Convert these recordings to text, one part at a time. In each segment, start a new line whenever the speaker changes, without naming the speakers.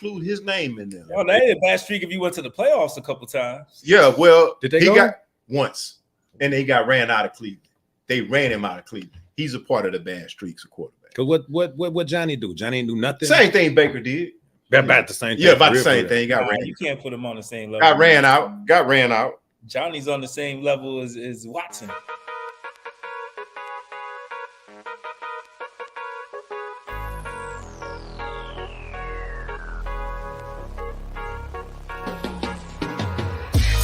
include his name in there.
Oh, that ain't a bad streak if you went to the playoffs a couple times.
Yeah, well,
did they
got once, and they got ran out of Cleveland. They ran him out of Cleveland. He's a part of the bad streaks of quarterback.
Cause what Johnny do? Johnny didn't do nothing.
Same thing Baker did.
About the same thing.
Yeah, about the same thing. He got ran.
You can't put him on the same level.
Got ran out.
Johnny's on the same level as Watson.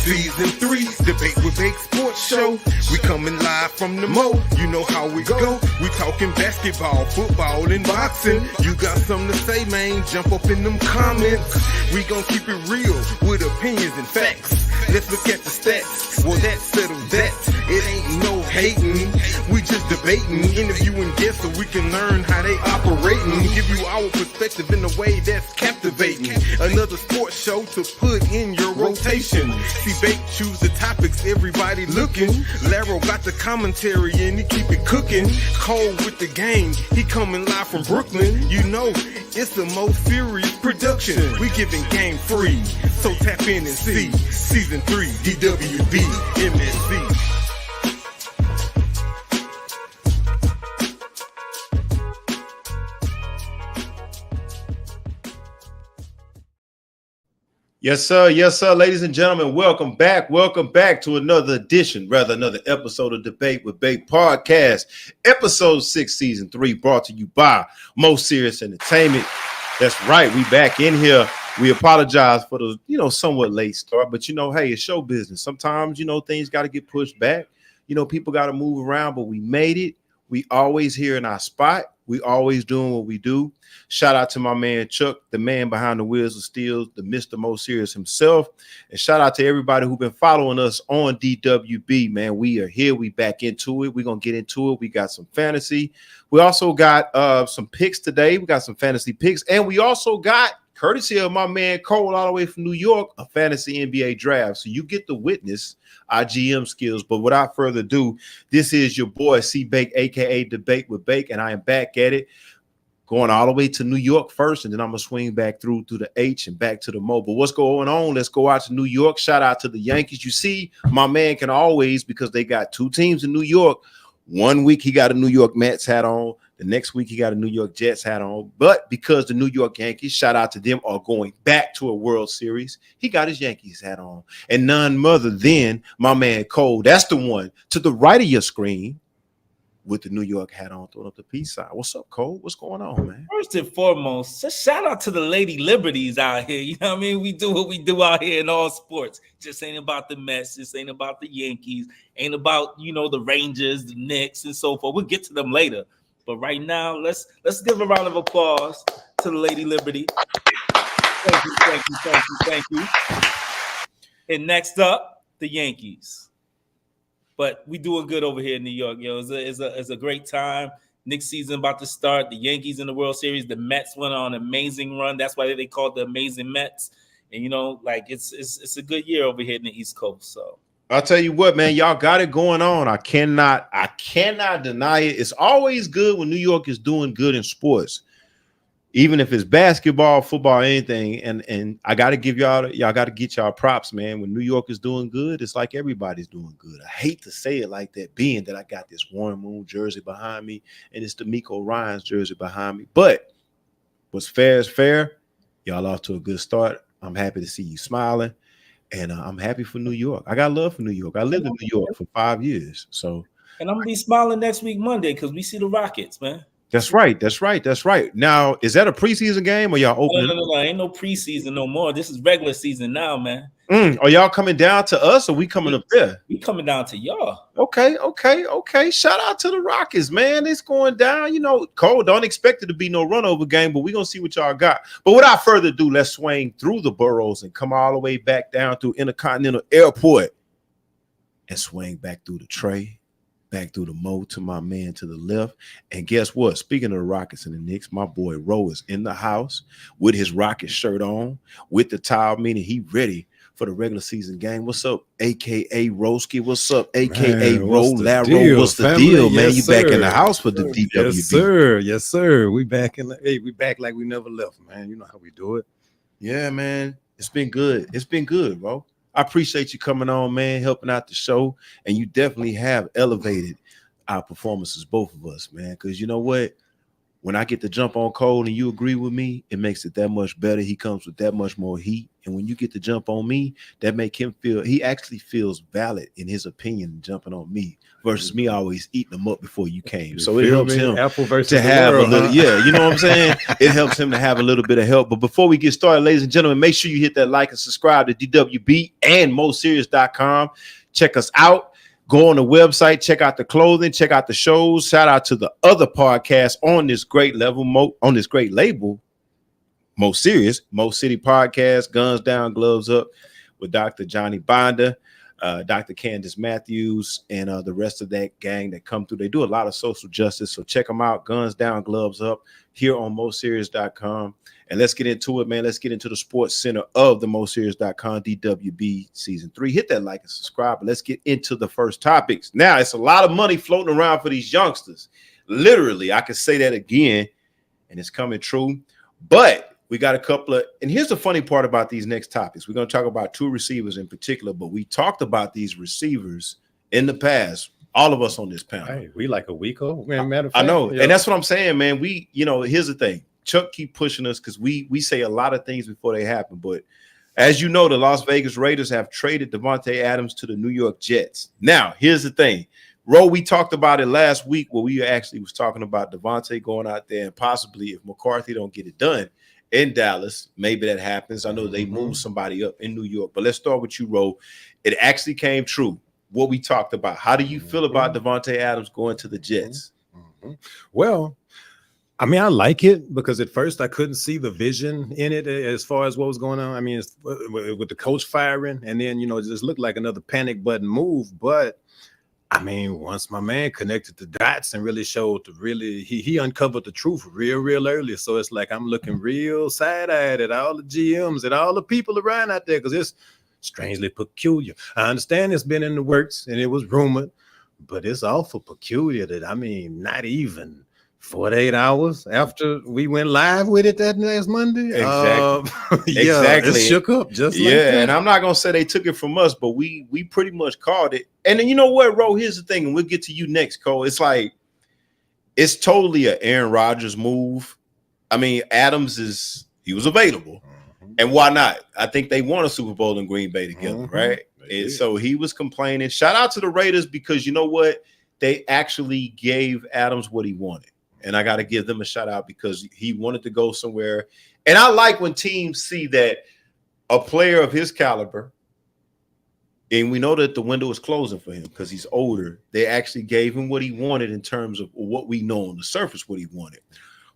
Season 3, Debate with Bake Sports Show. We coming live from the Mo. You know how we go. We talking basketball, football, and boxing. You got something to say, man? Jump up in them comments. We gon' keep it real with opinions and facts. Let's look at the stats. Well, that settles that. It ain't no hating. We just debating, interviewing guests so we can learn how they operating. Give you our perspective in a way that's captivating. Another sports show to put in your rotation. See, Bake choose the topics, everybody looking. Laro got the commentary and he keep it cooking. Cole with the game, he coming live from Brooklyn. You know, it's the most serious production. We giving game free, so tap in and see. Season 3, DWB, MSC.
Yes, sir, ladies and gentlemen. Welcome back to another episode of Debate with Bake Podcast, episode 6, season 3, brought to you by Most Serious Entertainment. That's right, we back in here. We apologize for the somewhat late start, but hey, it's show business. Sometimes things got to get pushed back. People got to move around, but we made it. We always here in our spot. We always doing what we do. Shout out to my man Chuck, the man behind the wheels of steel, the Mr. Most Serious himself. And shout out to everybody who's been following us on DWB, man. We are here. We back into it. We're going to get into it. We got some fantasy. We also got some picks today. We got some fantasy picks. And we also got, courtesy of my man Cole all the way from New York, a fantasy NBA draft. So you get to witness our GM skills. But without further ado, this is your boy C-Bake, a.k.a. Debate with Bake, and I am back at it, going all the way to New York first, and then I'm going to swing back through the H and back to the Mo. But what's going on? Let's go out to New York. Shout out to the Yankees. You see, my man can always, because they got two teams in New York. 1 week he got a New York Mets hat on. The next week he got a New York Jets hat on. But because the New York Yankees, shout out to them, are going back to a World Series, he got his Yankees hat on. And none other than my man Cole. That's the one to the right of your screen with the New York hat on, throwing up the peace sign. What's up, Cole? What's going on, man?
First and foremost, just shout out to the Lady Liberties out here. You know what I mean? We do what we do out here in all sports. Just ain't about the Mets. Just ain't about the Yankees. Ain't about, the Rangers, the Knicks, and so forth. We'll get to them later. But right now, let's give a round of applause to the Lady Liberty. Thank you. And next up, the Yankees. But we doing good over here in New York, yo. It's a great time. Knicks season about to start. The Yankees in the World Series. The Mets went on an amazing run. That's why they called the Amazing Mets. And it's a good year over here in the East Coast. So
I'll tell you what, man, y'all got it going on. I cannot deny it. It's always good when New York is doing good in sports, even if it's basketball, football, anything. And I got to give y'all got to get y'all props, man. When New York is doing good, it's like everybody's doing good. I hate to say it like that, being that I got this Warren Moon jersey behind me and it's D'Amico Ryan's jersey behind me. But what's fair is fair. Y'all off to a good start. I'm happy to see you smiling. And I'm happy for New York. I got love for New York. I lived in New York for 5 years. So,
and I'm going to be smiling next week, Monday, because we see the Rockets, man.
That's right. Now, is that a preseason game or y'all opening?
No. Ain't no preseason no more. This is regular season now, man.
Are y'all coming down to us or we coming up there?
We coming down to y'all.
Okay. Shout out to the Rockets, man. It's going down. Cole, don't expect it to be no run-over game, but we're going to see what y'all got. But without further ado, let's swing through the boroughs and come all the way back down through Intercontinental Airport and swing back through the Trey, back through the Mo to my man to the left. And guess what? Speaking of the Rockets and the Knicks, my boy Ro is in the house with his Rocket shirt on, with the towel, meaning he ready for the regular season game. What's up, a.k.a. Roski? What's up, a.k.a. Ro Laro? What's the deal, man? You back in the house for the DWB.
Yes, sir. We back like we never left, man. You know how we do it.
Yeah, man. It's been good. It's been good, bro. I appreciate you coming on, man, helping out the show. And you definitely have elevated our performances, both of us, man. Because you know what? When I get to jump on Cole and you agree with me, it makes it that much better. He comes with that much more heat. And when you get to jump on me, that make him feel, he actually feels valid in his opinion jumping on me versus me always eating them up before you came. So it helps him to have a little, yeah, you know what I'm saying? It helps him to have a little bit of help. But before we get started, ladies and gentlemen, make sure you hit that like and subscribe to DWB and MoSerious.com. Check us out. Go on the website, check out the clothing, check out the shows. Shout out to the other podcasts on this great level, on this great label, Mo Serious, Mo City Podcast, Guns Down, Gloves Up, with Dr. Johnny Binder, Dr. Candace Matthews, and the rest of that gang that come through. They do a lot of social justice, so check them out. Guns Down, Gloves Up here on MoSerious.com. And let's get into it, man. Let's get into the sports center of the MoSerious.com DWB season 3. Hit that like and subscribe. But let's get into the first topics. Now, it's a lot of money floating around for these youngsters. Literally, I can say that again, and it's coming true. But we got a couple of, and here's the funny part about these next topics. We're going to talk about 2 receivers in particular, but we talked about these receivers in the past. All of us on this panel.
Hey, we like a week old. Matter of fact,
I know, and that's what I'm saying, man. We, here's the thing. Chuck keep pushing us because we say a lot of things before they happen. But as you know, the Las Vegas Raiders have traded Davante Adams to the New York Jets. Now, here's the thing. Ro, we talked about it last week where we actually was talking about Davante going out there and possibly if McCarthy don't get it done in Dallas, maybe that happens. I know they moved somebody up in New York. But let's start with you, Ro. It actually came true, what we talked about. How do you feel about Davante Adams going to the Jets?
Well, I mean, I like it because at first I couldn't see the vision in it as far as what was going on. I mean, it's, with the coach firing, and then, it just looked like another panic button move. But I mean, once my man connected the dots and really showed he uncovered the truth real early. So it's like I'm looking real side-eyed at all the GMs and all the people around out there because it's strangely peculiar. I understand it's been in the works and it was rumored, but it's awful peculiar that, I mean, not even 48 hours after we went live with it that last Monday.
Exactly.
Yeah,
exactly.
It shook up just like
that.
that.
And I'm not gonna say they took it from us, but we pretty much called it. And then you know what, Ro? Here's the thing, and we'll get to you next, Cole. It's like it's totally an Aaron Rodgers move. I mean, Adams he was available, and why not? I think they won a Super Bowl in Green Bay together, right? And so he was complaining. Shout out to the Raiders because you know what? They actually gave Adams what he wanted. And I got to give them a shout out because he wanted to go somewhere. And I like when teams see that a player of his caliber, and we know that the window is closing for him because he's older, they actually gave him what he wanted in terms of what we know on the surface, what he wanted.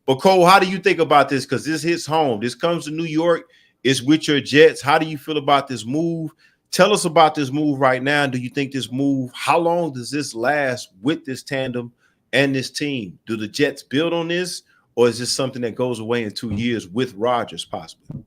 But Cole, how do you think about this? Because this hits home. This comes to New York. It's with your Jets. How do you feel about this move? Tell us about this move right now. Do you think this move, how long does this last with this tandem and this team? Do the Jets build on this, or is this something that goes away in 2 years with Rodgers possibly?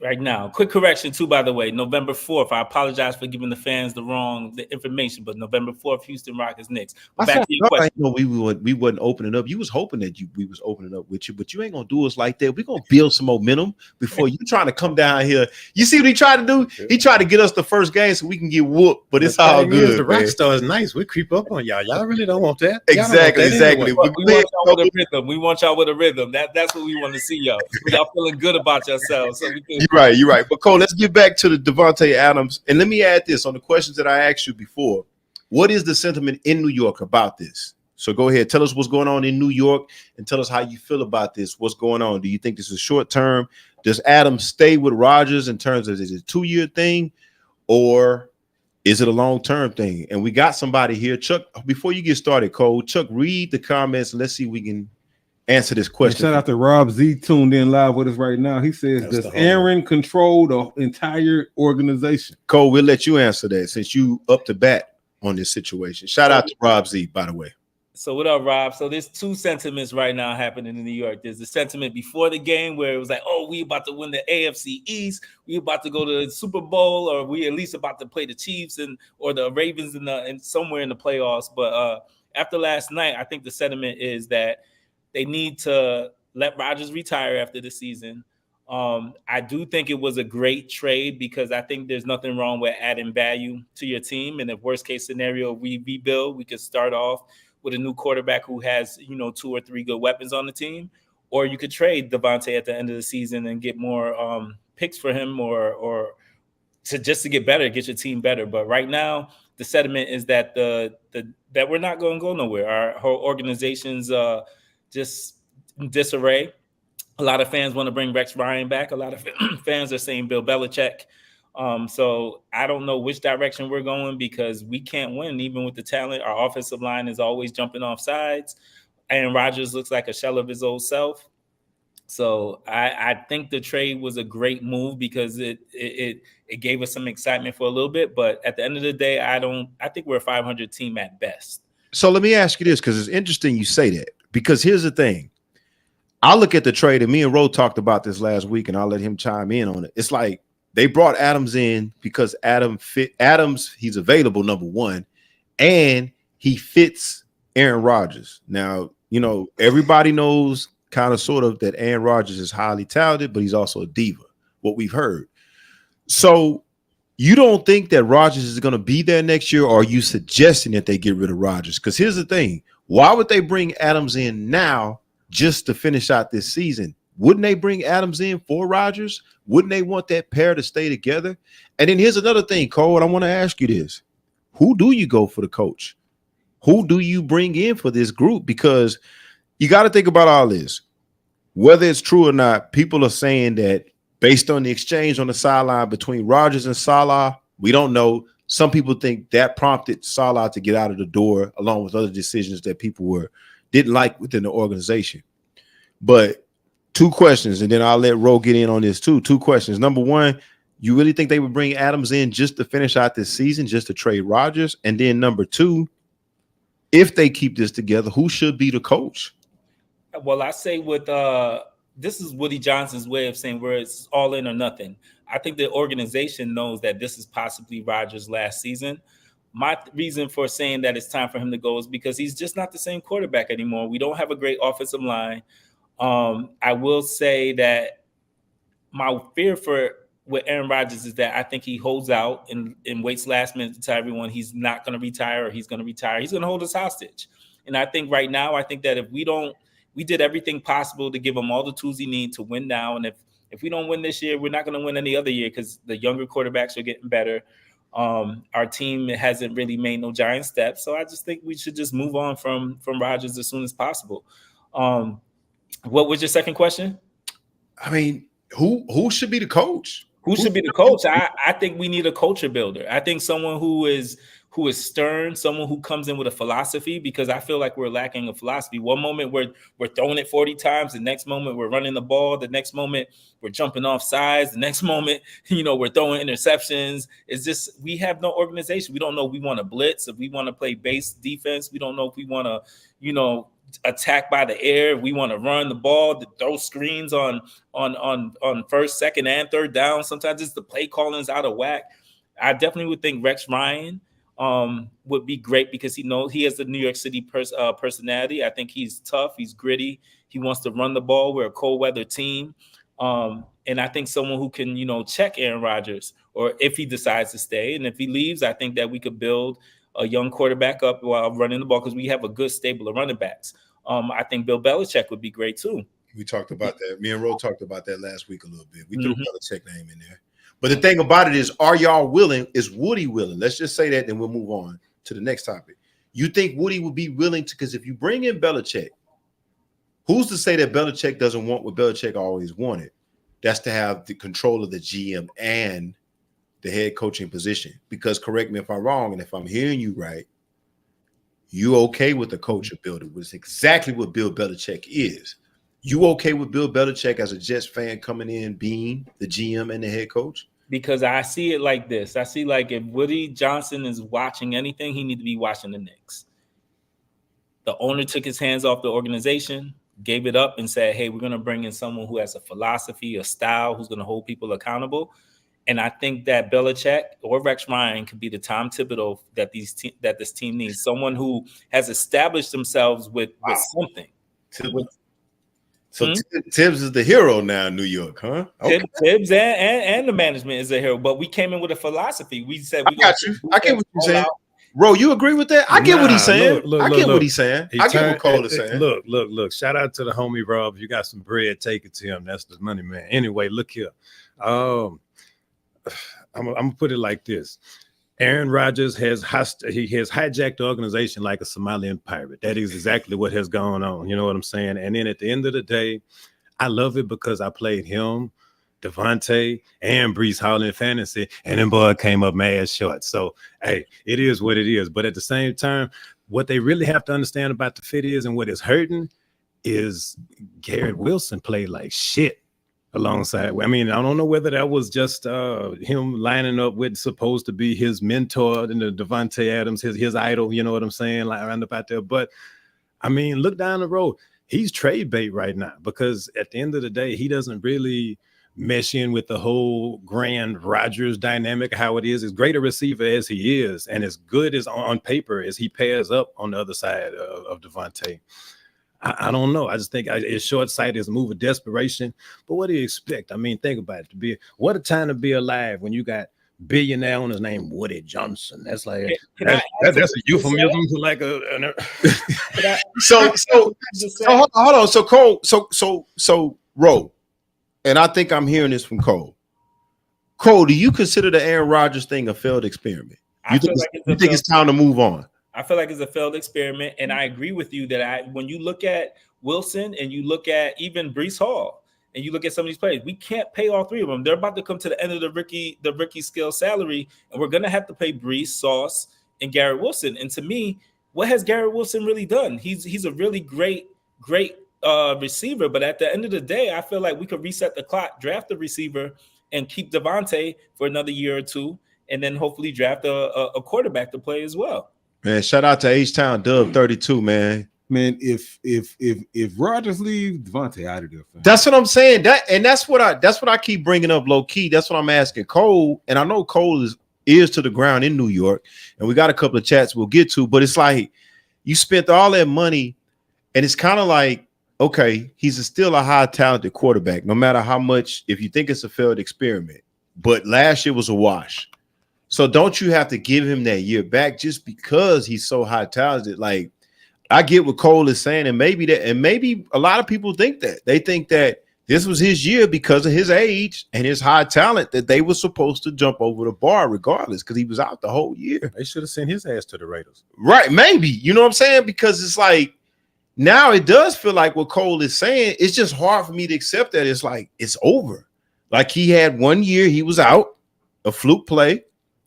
Right now, quick correction too, by the way, November 4th. I apologize for giving the fans the information, but November 4th, Houston Rockets Knicks. Back to your question.
No, we wasn't opening up. You was hoping that we was opening up with you, but you ain't gonna do us like that. We're gonna build some momentum before you trying to come down here. You see what he tried to do? He tried to get us the first game so we can get whooped, but it's all good.
The rock star is nice. We creep up on y'all. Y'all really don't want that.
Exactly.
Anyway. We want y'all with a rhythm. We want y'all with a rhythm. That's what we want to see, y'all. Y'all feeling good about yourselves. So we can. You're
right. But Cole, let's get back to the Davante Adams. And let me add this on the questions that I asked you before. What is the sentiment in New York about this? So go ahead. Tell us what's going on in New York and tell us how you feel about this. What's going on? Do you think this is short term? Does Adams stay with Rodgers in terms of is it a 2-year thing or is it a long-term thing? And we got somebody here. Chuck, before you get started, Cole, Chuck, read the comments and let's see if we can answer this question.
Shout out to Rob Z tuned in live with us right now. He says, does Aaron control the entire organization?
Cole, we'll let you answer that since you up to bat on this situation. Shout out to Rob Z, by the way.
So what up, Rob? So there's 2 sentiments right now happening in New York. There's the sentiment before the game where it was like, oh, we about to win the AFC East. We about to go to the Super Bowl, or we at least about to play the Chiefs or the Ravens in somewhere in the playoffs. But after last night, I think the sentiment is that they need to let Rodgers retire after the season, I do think it was a great trade because I think there's nothing wrong with adding value to your team. And if worst case scenario, we rebuild, we could start off with a new quarterback who has, 2 or 3 good weapons on the team, or you could trade Davante at the end of the season and get more picks for him or to get better, get your team better. But right now, the sentiment is that that we're not going to go nowhere. Our whole organization's just disarray. A lot of fans want to bring Rex Ryan back. A lot of fans are saying Bill Belichick. So I don't know which direction we're going because we can't win even with the talent. Our offensive line is always jumping off sides. Aaron Rodgers looks like a shell of his old self. So I think the trade was a great move because it gave us some excitement for a little bit. But at the end of the day, I think we're a 500 team at best.
So let me ask you this, because it's interesting you say that, because here's the thing. I look at the trade, and me and Ro talked about this last week, and I'll let him chime in on it. It's like they brought Adams in because Adams, he's available, number one, and he fits Aaron Rodgers. Now, everybody knows kind of sort of that Aaron Rodgers is highly talented, but he's also a diva, what we've heard. So you don't think that Rodgers is going to be there next year, or are you suggesting that they get rid of Rodgers? Because here's the thing. Why would they bring Adams in now just to finish out this season? Wouldn't they bring Adams in for Rodgers? Wouldn't they want that pair to stay together? And then here's another thing, Cole, and I want to ask you this. Who do you go for the coach? Who do you bring in for this group? Because you got to think about all this. Whether it's true or not, people are saying that based on the exchange on the sideline between Rodgers and Salah, we don't know. Some people think that prompted Salah to get out of the door, along with other decisions that people didn't like within the organization. But 2 questions, and then I'll let Ro get in on this too. 2 questions. Number one, you really think they would bring Adams in just to finish out this season, just to trade Rodgers? And then number 2, if they keep this together, who should be the coach?
Well, I say this is Woody Johnson's way of saying where it's all in or nothing. I think the organization knows that this is possibly Rodgers' last season. My reason for saying that it's time for him to go is because he's just not the same quarterback anymore. We don't have a great offensive line. I will say that my fear with Aaron Rodgers is that I think he holds out and waits last minute to tell everyone he's not going to retire or he's going to retire. He's going to hold us hostage. And I think right now, I think that if we did everything possible to give him all the tools he needs to win now. And if we don't win this year, we're not going to win any other year because the younger quarterbacks are getting better. Our team hasn't really made no giant steps. So I just think we should just move on from Rodgers as soon as possible. What was your second question?
I mean, who should be the coach?
Who should be the coach? I think we need a culture builder. I think someone who is stern, someone who comes in with a philosophy, because I feel like we're lacking a philosophy. One moment we're throwing it 40 times. The next moment we're running the ball. The next moment we're jumping off sides. The next moment, we're throwing interceptions. It's just, we have no organization. We don't know if we want to blitz, if we want to play base defense. We don't know if we want to, attack by the air. We want to run the ball, to throw screens on first, second, and third down. Sometimes it's the play calling's out of whack. I definitely would think Rex Ryan would be great because he has the New York City personality. I think he's tough. He's gritty. He wants to run the ball. We're a cold weather team. And I think someone who can, check Aaron Rodgers, or if he decides to stay. And if he leaves, I think that we could build a young quarterback up while running the ball because we have a good stable of running backs. I think Bill Belichick would be great too.
We talked about that. Me and Ro talked about that last week a little bit. We threw Belichick name in there. But the thing about it is, are y'all willing? Is Woody willing? Let's just say that, and we'll move on to the next topic. You think Woody would be willing to? Because if you bring in Belichick, who's to say that Belichick doesn't want what Belichick always wanted? That's to have the control of the GM and the head coaching position. Because correct me if I'm wrong, and if I'm hearing you right, you okay with the culture builder, which is exactly what Bill Belichick is. You okay with Bill Belichick as a Jets fan coming in, being the GM and the head coach?
Because I see it like this. I see like if Woody Johnson is watching anything, he need to be watching the Knicks. The owner took his hands off the organization, gave it up, and said, hey, we're going to bring in someone who has a philosophy, a style, who's going to hold people accountable. And I think that Belichick or Rex Ryan could be the Tom Thibodeau that this team needs. Someone who has established themselves with something.
So Tibbs is the hero now in New York, huh? Okay.
Tibbs and the management is a hero, but we came in with a philosophy. We said
I got you. I get what you're saying. Ro, you agree with that? I get what he's saying. I get what he's saying. I get what Cole is saying.
Look. Shout out to the homie Rob. If you got some bread, take it to him. That's the money man. Anyway, look here. I'm gonna put it like this. Aaron Rodgers has hijacked the organization like a Somalian pirate. That is exactly what has gone on. You know what I'm saying? And then at the end of the day, I love it because I played him, Davante, and Breece Hall in fantasy, and then boy came up mad short. So, hey, it is what it is. But at the same time, what they really have to understand about the fit is, and what is hurting is Garrett Wilson played like shit alongside. I mean, I don't know whether that was just him lining up with supposed to be his mentor and the Davante Adams, his idol, you know what I'm saying, like around about there. But, I mean, look down the road. He's trade bait right now because at the end of the day, he doesn't really mesh in with the whole grand Rodgers dynamic, how it is. As great a receiver as he is, and as good as on paper as he pairs up on the other side of Davante. I don't know. I just think it's short-sighted. It's a move of desperation. But what do you expect? I mean, think about it. What a time to be alive when you got billionaire on his name, Woody Johnson. That's like that's a euphemism for like a.
So hold on. So Cole. So Ro, and I think I'm hearing this from Cole. Cole, do you consider the Aaron Rodgers thing a failed experiment? You think it's time to move on?
I feel like it's a failed experiment, and I agree with you that when you look at Wilson and you look at even Breece Hall and you look at some of these players, we can't pay all three of them. They're about to come to the end of the rookie scale salary, and we're gonna have to pay Breece, Sauce, and Garrett Wilson. And to me, what has Garrett Wilson really done? He's a really great receiver, but at the end of the day, I feel like we could reset the clock, draft the receiver, and keep Davante for another year or two, and then hopefully draft a quarterback to play as well.
Man, shout out to H-Town Dub 32, man.
Man, if Rodgers leaves, Davante out of there. Fam.
That's what I'm saying. That's what I keep bringing up low key. That's what I'm asking Cole, and I know Cole is ears to the ground in New York, and we got a couple of chats we'll get to. But it's like you spent all that money, and it's kind of like, okay, he's still a high talented quarterback, no matter how much. If you think it's a failed experiment, but last year was a wash. So don't you have to give him that year back just because he's so high talented? Like, I get what Cole is saying, and maybe a lot of people think that. They think that this was his year because of his age and his high talent, that they were supposed to jump over the bar regardless because he was out the whole year.
They should have sent his ass to the Raiders.
Right, maybe. You know what I'm saying? Because it's like now it does feel like what Cole is saying. It's just hard for me to accept that. It's like it's over. Like he had 1 year, he was out, a fluke play.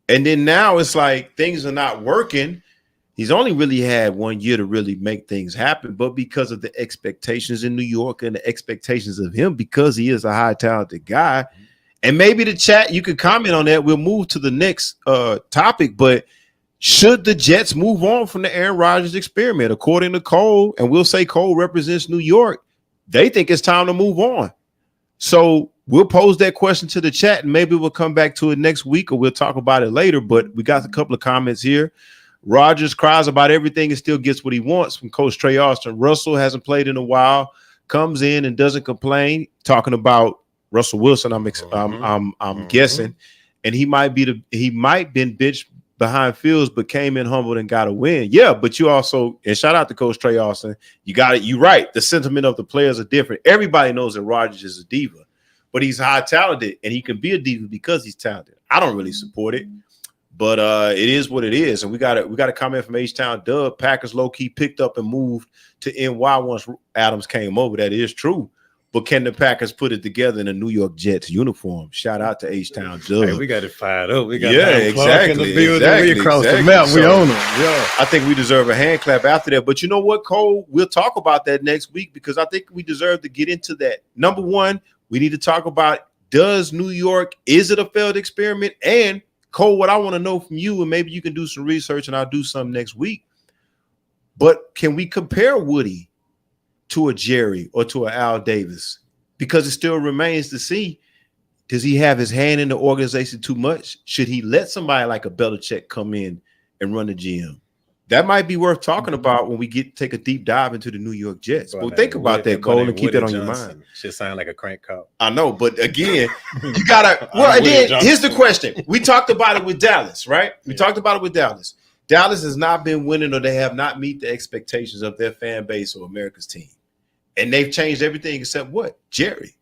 And then now it's like things are not working. He's only really had 1 year to really make things happen, but because of the expectations in New York and the expectations of him, because he is a high talented guy, and maybe the chat, you could comment on that. We'll move to the next topic, but should the Jets move on from the Aaron Rodgers experiment? According to Cole, and we'll say Cole represents New York, they think it's time to move on. So we'll pose that question to the chat, and maybe we'll come back to it next week, or we'll talk about it later. But we got a couple of comments here. Rodgers cries about everything and still gets what he wants from Coach Trey Austin. Russell hasn't played in a while, comes in and doesn't complain. Talking about Russell Wilson, I'm guessing, and he might been bitched behind Fields, but came in humbled and got a win. Yeah, but you also, and shout out to Coach Trey Austin, you got it. You're right. The sentiment of the players are different. Everybody knows that Rodgers is a diva, but he's high talented, and he can be a diva because he's talented. I don't really support it, but it is what it is. And we got a comment from H-Town Dub. Packers low key picked up and moved to NY once Adams came over. That is true. But can the Packers put it together in a New York Jets uniform? Shout out to H-Town Dub.
Hey, we got it fired up. We got
exactly.
In the building. We across the map. We own them.
Yeah. I think we deserve a hand clap after that. But you know what, Cole? We'll talk about that next week because I think we deserve to get into that. Number one, we need to talk about, does New York, is it a failed experiment? And Cole, what I want to know from you, and maybe you can do some research and I'll do some next week, but can we compare Woody to a Jerry or to an Al Davis? Because it still remains to see, does he have his hand in the organization too much? Should he let somebody like a Belichick come in and run the GM? That might be worth talking about when we take a deep dive into the New York Jets.
But
think about that, Cole, and keep that on your mind.
Should sound like a crank call.
I know, but again, you gotta. Well, and then here's the question: we talked about it with Dallas, right? We talked about it with Dallas. Dallas has not been winning, or they have not meet the expectations of their fan base or America's team, and they've changed everything except what? Jerry.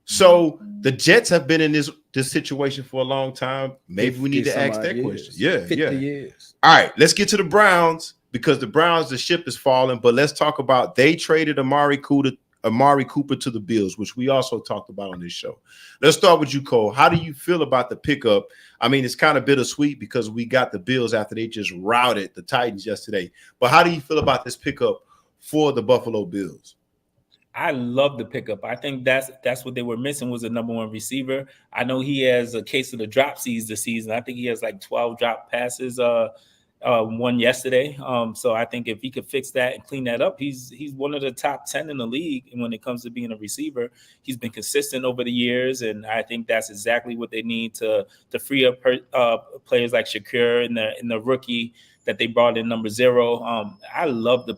So the Jets have been in this situation for a long time. Maybe we need to ask that question. Yeah, 50 years. All right, let's get to the Browns because the ship is falling. But let's talk about they traded Amari Cooper to the Bills, which we also talked about on this show. Let's start with you, Cole. How do you feel about the pickup? I mean, it's kind of bittersweet because we got the Bills after they just routed the Titans yesterday. But how do you feel about this pickup for the Buffalo Bills?
I love the pickup. I think that's what they were missing was a number one receiver. I know he has a case of the dropsies this season. I think he has like 12 drop passes, one yesterday. So I think if he could fix that and clean that up, he's one of the top 10 in the league. And when it comes to being a receiver, he's been consistent over the years. And I think that's exactly what they need to free up players like Shakur and the rookie that they brought in number 0. I love it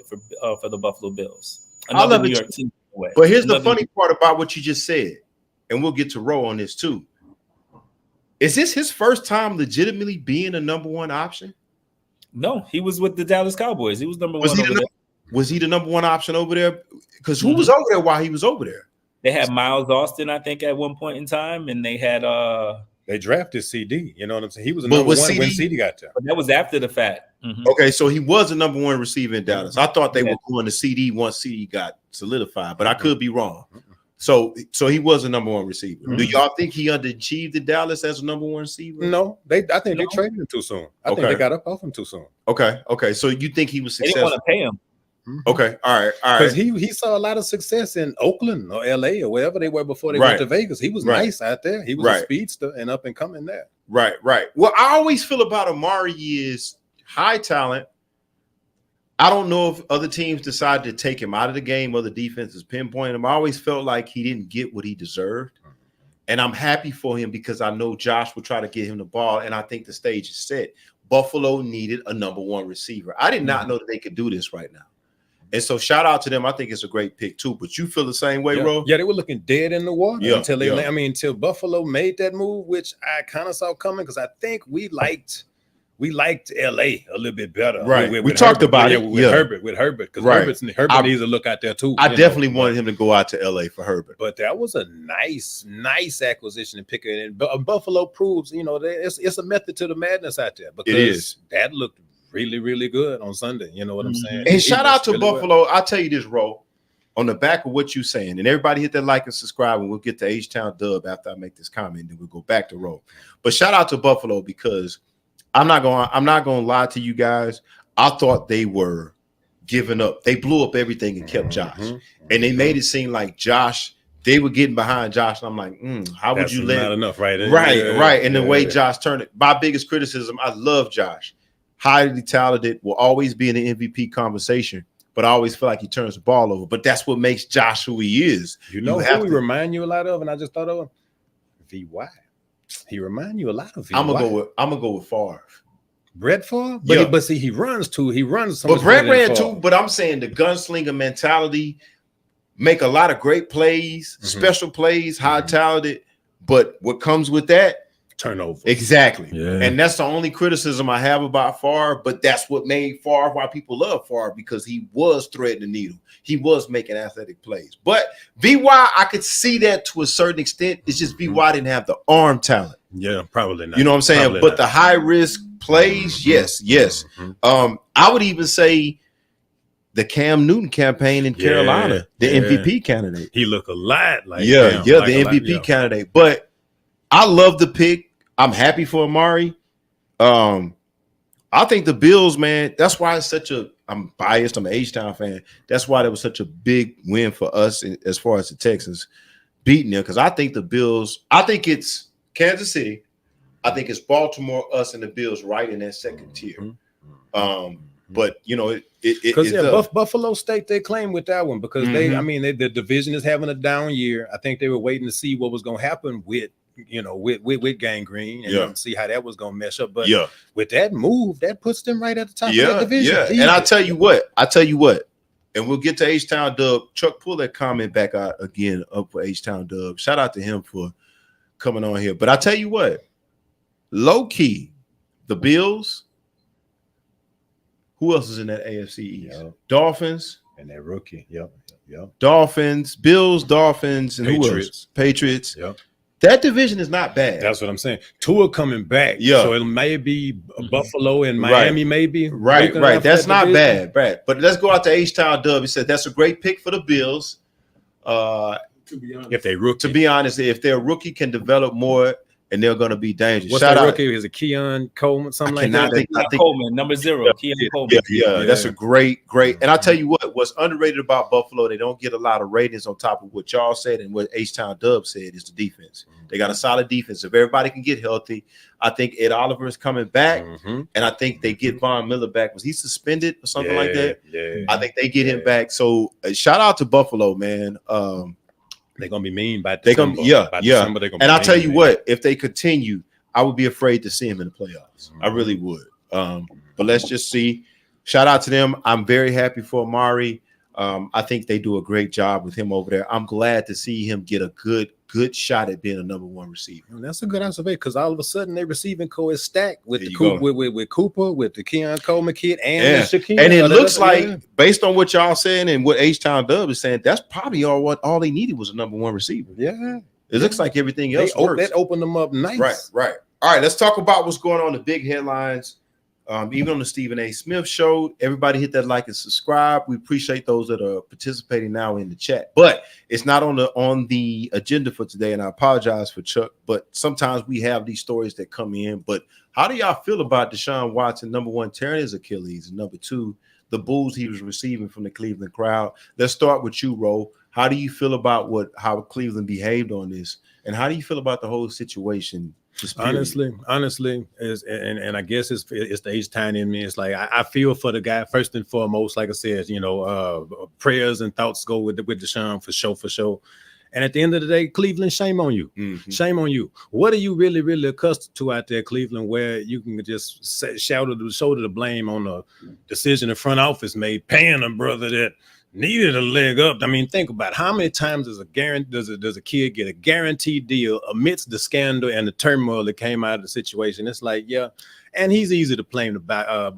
for the Buffalo Bills.
I love it. But here's the funny part about what you just said, and we'll get to Roe on this too. Is this his first time legitimately being a number one option?
No, he was with the Dallas Cowboys. He was number one over there.
Was he the number one option over there? Because who was over there while he was over there?
They had Miles Austin, I think, at one point in time, and they had
they drafted CD. You know what I'm saying? He was a number one when CD got there.
But that was after the fact.
Okay, so he was the number one receiver in Dallas. I thought they were going to CD once CD got solidified, but I could be wrong. So he was a number one receiver. Do y'all think he underachieved in Dallas as a number one receiver?
No, I think they traded him too soon. I think they got up off him too soon.
Okay. So you think he was successful?
They didn't want to pay him.
Okay, all right.
Because he saw a lot of success in Oakland or LA or wherever they were before they went to Vegas. He was nice out there. He was a speedster and up and coming there.
Right. Well, I always feel about Amari is high talent. I don't know if other teams decided to take him out of the game, other defenses pinpoint him. I always felt like he didn't get what he deserved. And I'm happy for him because I know Josh will try to get him the ball, and I think the stage is set. Buffalo needed a number one receiver. I did not know that they could do this right now. And so shout out to them. I think it's a great pick too. But you feel the same way, Ro?
Yeah, they were looking dead in the water until Buffalo made that move, which I kind of saw coming because I think we liked LA a little bit better.
Right.
We talked about it with Herbert because Herbert needs to look out there too.
I definitely wanted him to go out to LA for Herbert.
But that was a nice acquisition and pick it. And Buffalo proves, it's a method to the madness out there because
it is.
That looked really, really good on Sunday. You know what I'm saying?
And shout out to Buffalo. I'll tell you this, Ro, on the back of what you're saying, and everybody hit that like and subscribe, and we'll get to H-Town Dub after I make this comment, and then we'll go back to Ro. But shout out to Buffalo because I'm not going to lie to you guys. I thought they were giving up. They blew up everything and kept Josh, and they made it seem like Josh. They were getting behind Josh, and I'm like, how would you let?
Not enough, right?
Right. And the way Josh turned it. My biggest criticism. I love Josh. Highly talented, will always be in the MVP conversation, but I always feel like he turns the ball over. But that's what makes Josh who he is.
You know who he remind you a lot of, and I just thought of him? VY. He remind you a lot of VY.
I'm gonna go with Favre.
Brett Favre? But see, he runs too. He runs so much.
But Brett ran too, but I'm saying the gunslinger mentality, make a lot of great plays, special plays, high talented. But what comes with that?
Turnover.
Exactly.
Yeah.
And that's the only criticism I have about Favre, but that's what made Favre why people love Favre because he was threading the needle. He was making athletic plays. But VY, I could see that to a certain extent. It's just VY didn't have the arm talent.
Yeah, probably not.
You know what I'm saying? But the high risk plays, yes. I would even say the Cam Newton campaign in Carolina, the MVP candidate.
He looked a lot like
the MVP candidate. But I love the pick. I'm happy for Amari. I think the Bills, man, that's why it's I'm biased. I'm an H-Town fan. That's why that was such a big win for us as far as the Texans beating them. Because I think the Bills, I think it's Kansas City. I think it's Baltimore, us, and the Bills right in that second tier. But
Buffalo State they claim with that one because the division is having a down year. I think they were waiting to see what was going to happen with with gangrene and see how that was gonna mesh up. But with that move, that puts them right at the top of that division.
Yeah, and I tell you what, and we'll get to H-Town Dub. Chuck, pull that comment back out again up for H-Town Dub. Shout out to him for coming on here. But I tell you what, low key, the Bills. Who else is in that AFC East? Dolphins
and that rookie. Yep.
Dolphins, Bills, Dolphins, and
Patriots.
Who else? Patriots.
Yep.
That division is not bad.
That's what I'm saying. Tua coming back. So it may be Buffalo and Miami, maybe.
Right. That's not bad, Brad. But let's go out to H-Town Dub. He said that's a great pick for the Bills. To be honest, if their rookie can develop more, and they're going to be dangerous.
What's that rookie? Is it Keon Coleman? Something like that?
I think Coleman, number 0. Keon Coleman.
Yeah, that's a great. And I tell you what's underrated about Buffalo, they don't get a lot of ratings on top of what y'all said and what H-Town Dub said is the defense. They got a solid defense. If everybody can get healthy, I think Ed Oliver is coming back, and I think they get Von Miller back. Was he suspended or something like that? Yeah. I think they get him back. So shout out to Buffalo, man.
They're gonna be mean by December.
December, and I'll tell you what, if they continue, I would be afraid to see him in the playoffs. I really would. But let's just see. Shout out to them. I'm very happy for Amari. I think they do a great job with him over there. I'm glad to see him get a good shot at being a number 1 receiver.
And that's a good observation because all of a sudden their receiving core is stacked with with Cooper, with the Keon Coleman kid, and Shaquille.
And it looks like, based on what y'all saying and what H-Town Dub is saying, that's probably all they needed was a number 1 receiver.
Yeah.
It looks like everything else works.
That opened them up nice.
Right. All right, let's talk about what's going on, the big headlines. Even on the Stephen A. Smith show, everybody hit that like and subscribe. We appreciate those that are participating now in the chat. But it's not on the agenda for today, and I apologize for Chuck. But sometimes we have these stories that come in. But how do y'all feel about Deshaun Watson, number 1, tearing his Achilles, and number 2, the boos he was receiving from the Cleveland crowd? Let's start with you, Ro. How do you feel about how Cleveland behaved on this, and how do you feel about the whole situation?
Honestly, and I guess it's the H-Town in me. It's like I feel for the guy first and foremost. Like I said, prayers and thoughts go with Deshaun for sure. And at the end of the day, Cleveland, shame on you. Shame on you. What are you really accustomed to out there, Cleveland, where you can just shoulder the blame on the decision the front office made, paying a brother that needed a leg up? I mean, think about it. How many times does a kid get a guaranteed deal amidst the scandal and the turmoil that came out of the situation? It's like, and he's easy to blame a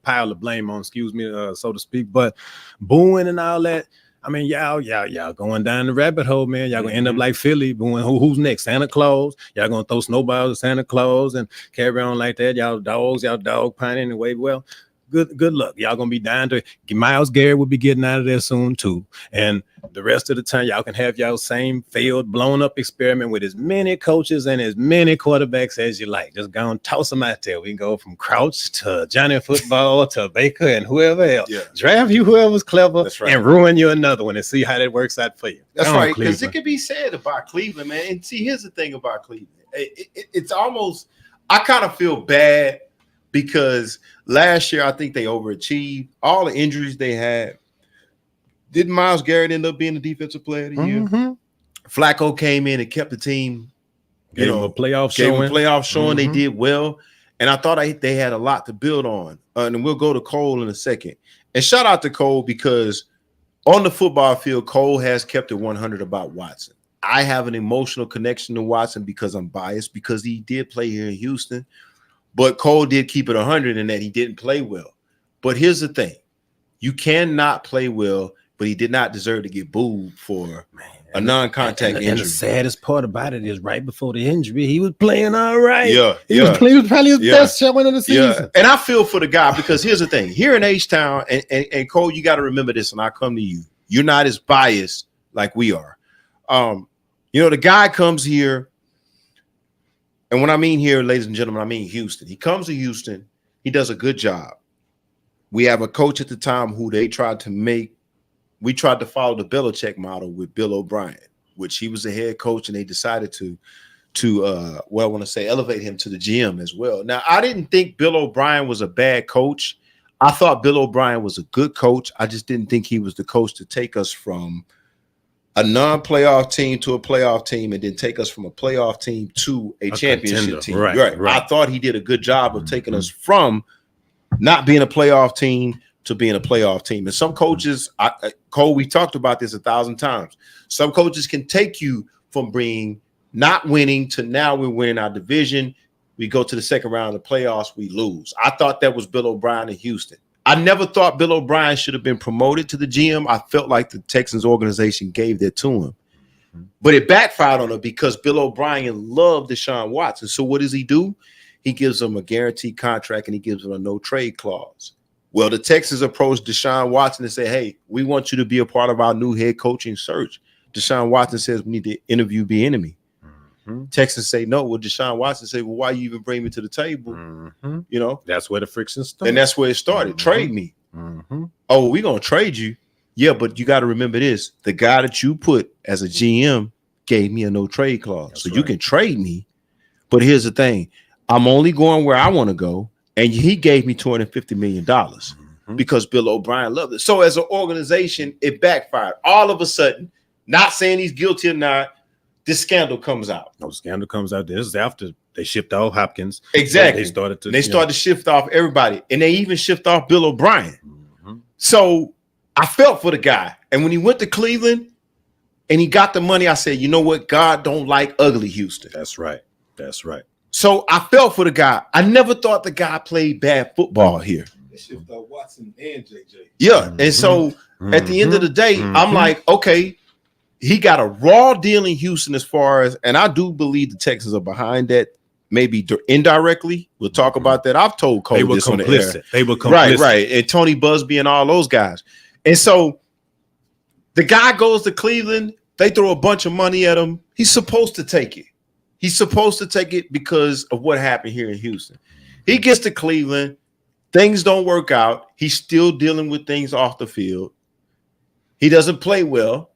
pile of blame on, so to speak. But booing and all that, I mean, y'all going down the rabbit hole, man. Y'all gonna end up like Philly, booing who's next? Santa Claus. Y'all gonna throw snowballs at Santa Claus and carry on like that. Y'all dog pining anyway. Well, good luck. Y'all gonna be down to Myles Garrett will be getting out of there soon too. And the rest of the time, y'all can have y'all same failed, blown up experiment with as many coaches and as many quarterbacks as you like. Just go and toss them out there. We can go from Crouch to Johnny Football to Baker and whoever else. Draft you whoever's clever and ruin you another one and see how that works out for you.
That's right. Because it can be said about Cleveland, man. And see, here's the thing about Cleveland. It's almost, I kind of feel bad because last year I think they overachieved. All the injuries they had. Didn't Myles Garrett end up being the defensive player of the year? Flacco came in and kept the team,
gave them a playoff showing.
They did well. And I thought they had a lot to build on. And we'll go to Cole in a second. And shout out to Cole because on the football field, Cole has kept it 100 about Watson. I have an emotional connection to Watson because I'm biased because he did play here in Houston. But Cole did keep it 100 in that he didn't play well. But here's the thing. You cannot play well, but he did not deserve to get booed for a non-contact injury.
And the saddest part about it is right before the injury, he was playing all right. He was probably his best showing of the season.
And I feel for the guy because here's the thing. Here in H-Town, and Cole, you got to remember this, and I come to you. You're not as biased like we are. The guy comes here, and when I mean here, ladies and gentlemen, I mean Houston. He comes to Houston. He does a good job. We have a coach at the time who they tried to make. We tried to follow the Belichick model with Bill O'Brien, which he was the head coach, and they decided to elevate him to the GM as well. Now, I didn't think Bill O'Brien was a bad coach. I thought Bill O'Brien was a good coach. I just didn't think he was the coach to take us from a non-playoff team to a playoff team and then take us from a playoff team to a championship team. Right. I thought he did a good job of taking us from not being a playoff team to being a playoff team. And some coaches, Cole, we talked about this 1,000 times. Some coaches can take you from being not winning to now we're winning our division. We go to the second round of the playoffs, we lose. I thought that was Bill O'Brien in Houston. I never thought Bill O'Brien should have been promoted to the GM. I felt like the Texans organization gave that to him. But it backfired on him because Bill O'Brien loved Deshaun Watson. So what does he do? He gives him a guaranteed contract and he gives him a no-trade clause. Well, the Texans approached Deshaun Watson and say, hey, we want you to be a part of our new head coaching search. Deshaun Watson says we need to interview Bieniemy. Texans say no. Well, Deshaun Watson say, well, why you even bring me to the table? You know,
that's where the friction started.
And that's where it started. Trade me. Oh, we're going to trade you. Yeah, but you got to remember this. The guy that you put as a GM gave me a no trade clause. That's so you can trade me. But here's the thing. I'm only going where I want to go. And he gave me $250 million because Bill O'Brien loved it. So as an organization, it backfired. All of a sudden, not saying he's guilty or not, this scandal comes out.
No, scandal comes out. This is after they shipped off Hopkins.
Exactly.
They started
to shift off everybody. And they even shift off Bill O'Brien. So I felt for the guy. And when he went to Cleveland and he got the money, I said, you know what? God don't like ugly Houston.
That's right. That's right.
So I felt for the guy. I never thought the guy played bad football here.
They shipped out Watson and JJ.
Yeah. And so at the end of the day, I'm like, okay, he got a raw deal in Houston as far as, and I do believe the Texans are behind that, maybe indirectly. We'll talk about that. I've told Cole this on the air.
They were complicit.
Right. And Tony Busby and all those guys. And so the guy goes to Cleveland. They throw a bunch of money at him. He's supposed to take it. He's supposed to take it because of what happened here in Houston. He gets to Cleveland. Things don't work out. He's still dealing with things off the field. He doesn't play well.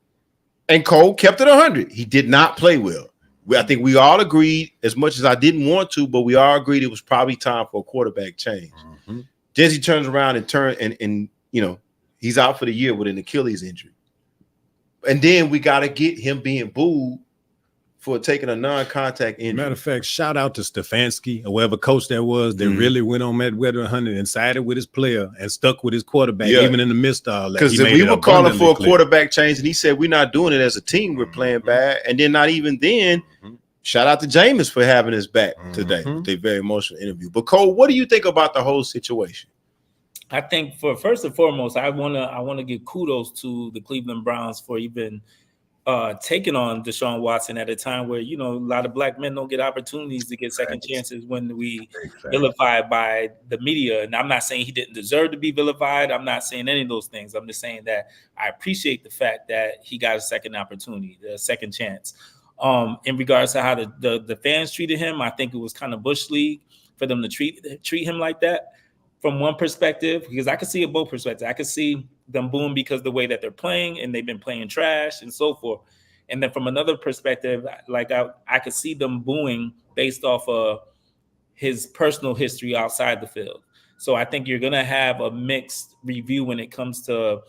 And Cole kept it 100. He did not play well. I think we all agreed, as much as I didn't want to, but we all agreed it was probably time for a quarterback change. Jesse turns around and you know, he's out for the year with an Achilles injury. And then we got to get him being booed for taking a non-contact injury.
Matter of fact, shout out to Stefanski or whatever coach that was that really went on Matt Weather 100 and sided with his player and stuck with his quarterback, even in the midst of all that.
Because if we were calling for a quarterback change and he said, we're not doing it as a team, we're playing bad. And then not even then, shout out to Jameis for having his back today with a very emotional interview. But Cole, what do you think about the whole situation?
I think for first and foremost, I wanna give kudos to the Cleveland Browns for even taking on Deshaun Watson at a time where, you know, a lot of black men don't get opportunities to get second chances when we vilified by the media. And I'm not saying he didn't deserve to be vilified. I'm not saying any of those things. I'm just saying that I appreciate the fact that he got a second opportunity, a second chance. In regards to how the fans treated him, I think it was kind of Bush League for them to treat him like that. From one perspective, because I could see it both perspectives. I could see them booing because the way that they're playing and they've been playing trash and so forth. And then from another perspective, like I could see them booing based off of his personal history outside the field. So I think you're going to have a mixed review when it comes to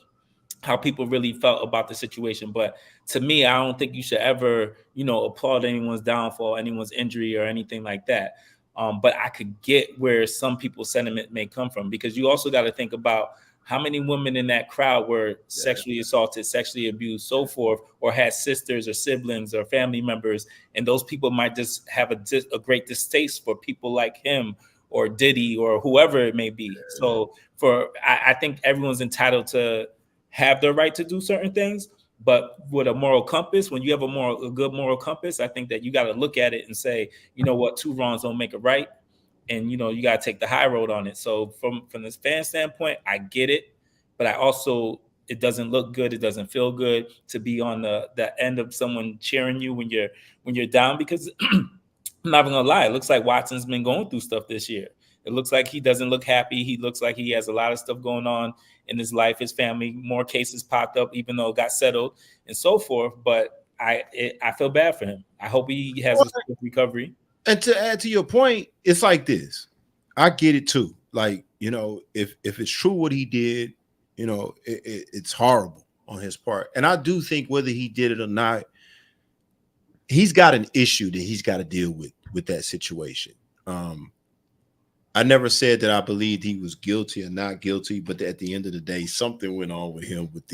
how people really felt about the situation. But to me, I don't think you should ever, you know, applaud anyone's downfall, anyone's injury or anything like that. But I could get where some people's sentiment may come from, because you also got to think about how many women in that crowd were sexually assaulted, sexually abused, so forth, or had sisters or siblings or family members. And those people might just have a great distaste for people like him or Diddy or whoever it may be. So I think everyone's entitled to have the right to do certain things. But with a moral compass, when you have a good moral compass, I think that you got to look at it and say, you know what, two wrongs don't make a right. And, you know, you got to take the high road on it. So from this fan standpoint, I get it. But I also, it doesn't look good. It doesn't feel good to be on the end of someone cheering you when you're down, because I'm not even going to lie. It looks like Watson's been going through stuff this year. It looks like he doesn't look happy. He looks like he has a lot of stuff going on in his life, his family. More cases popped up, even though it got settled and so forth. But I feel bad for him. I hope he has a quick recovery.
And to add to your point, it's like this. I get it too. Like, you know, if it's true what he did, you know, it's horrible. on his part. And I do think whether he did it or not, he's got an issue that he's got to deal with that situation. I never said that I believed he was guilty or not guilty, but at the end of the day, something went on with him with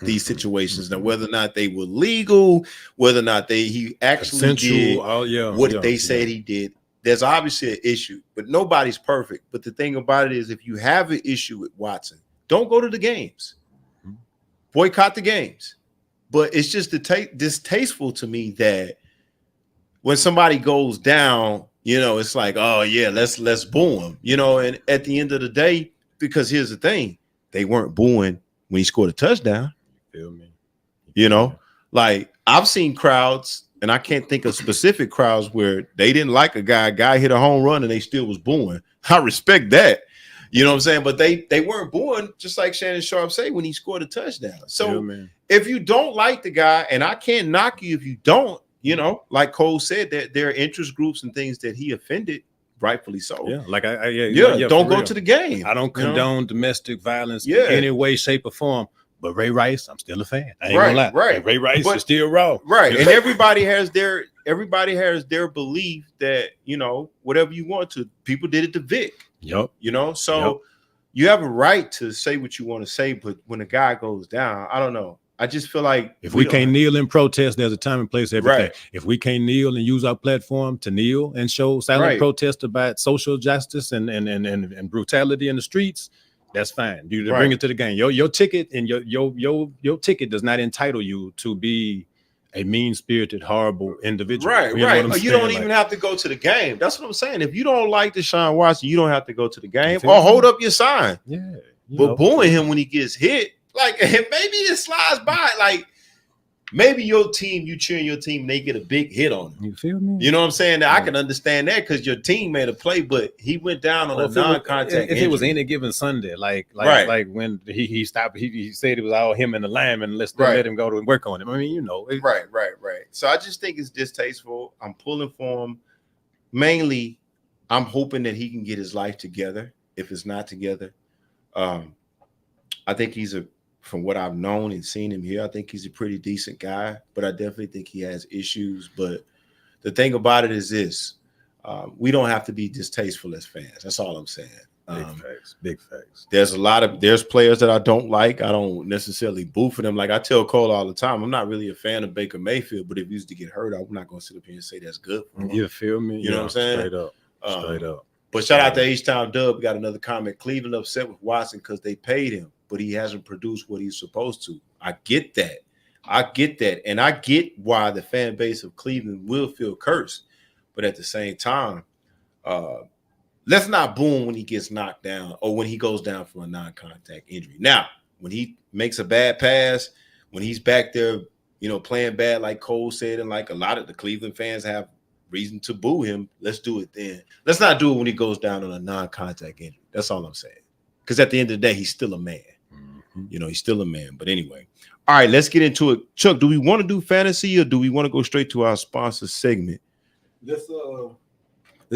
these situations. Now, whether or not they were legal, whether or not he actually did what they said he did, there's obviously an issue, but nobody's perfect. But the thing about it is, if you have an issue with Watson, don't go to the games. Boycott the games. But it's just distasteful to me that when somebody goes down, it's like, oh yeah, let's boo him, and at the end of the day, because here's the thing, they weren't booing when he scored a touchdown.
Feel me?
Like I've seen crowds, and I can't think of specific crowds where they didn't like a guy hit a home run and they still was booing. I respect that. You know what I'm saying? But they weren't booing, just like Shannon Sharp say, when he scored a touchdown. So if you don't like the guy, and I can't knock you if you don't, like Cole said, that there are interest groups and things that he offended, rightfully so.
Yeah, like
don't go to the game.
I don't condone domestic violence in any way, shape, or form. But Ray Rice, I'm still a fan. I ain't gonna lie.
Right.
Ray Rice is still raw.
Right. And everybody has their belief that, whatever you want to. People did it to Vic.
Yep.
So you have a right to say what you want to say, but when a guy goes down, I don't know. I just feel like
if we can't kneel in protest, there's a time and place for everything.
Right.
If we can't kneel and use our platform to kneel and show silent protest about social justice and brutality in the streets, that's fine. You bring it to the game. Your ticket and your ticket does not entitle you to be a mean-spirited, horrible individual.
Right. You don't even have to go to the game. That's what I'm saying. If you don't like Deshaun Watson, you don't have to go to the game or hold up your sign.
Yeah.
But booing him when he gets hit, like maybe it slides by. Like maybe you cheering your team, and they get a big hit on him.
You feel me?
You know what I'm saying? Now, I can understand that because your team made a play, but he went down on a non-contact.
If it was any given Sunday, like when he stopped, he said it was all him and the lineman. Let's let him go to work on him. I mean,
Right. So I just think it's distasteful. I'm pulling for him. Mainly, I'm hoping that he can get his life together. If it's not together, I think from what I've known and seen him here, I think he's a pretty decent guy, but I definitely think he has issues. But the thing about it is this, we don't have to be distasteful as fans. That's all I'm saying.
Big facts.
There's players that I don't like. I don't necessarily boo for them. Like I tell Cole all the time, I'm not really a fan of Baker Mayfield, but if he used to get hurt, I'm not going to sit up here and say that's good for him.
You feel me?
You know what I'm saying?
Straight up.
But shout out to H-Town Dub. We got another comment. Cleveland upset with Watson because they paid him, but he hasn't produced what he's supposed to. I get that. And I get why the fan base of Cleveland will feel cursed. But at the same time, let's not boo him when he gets knocked down or when he goes down from a non-contact injury. Now, when he makes a bad pass, when he's back there, playing bad like Cole said, and like a lot of the Cleveland fans have reason to boo him, let's do it then. Let's not do it when he goes down on a non-contact injury. That's all I'm saying. Because at the end of the day, he's still a man. He's still a man. But anyway, all right, let's get into it. Chuck, do we want to do fantasy or do we want to go straight to our sponsor segment?
Let's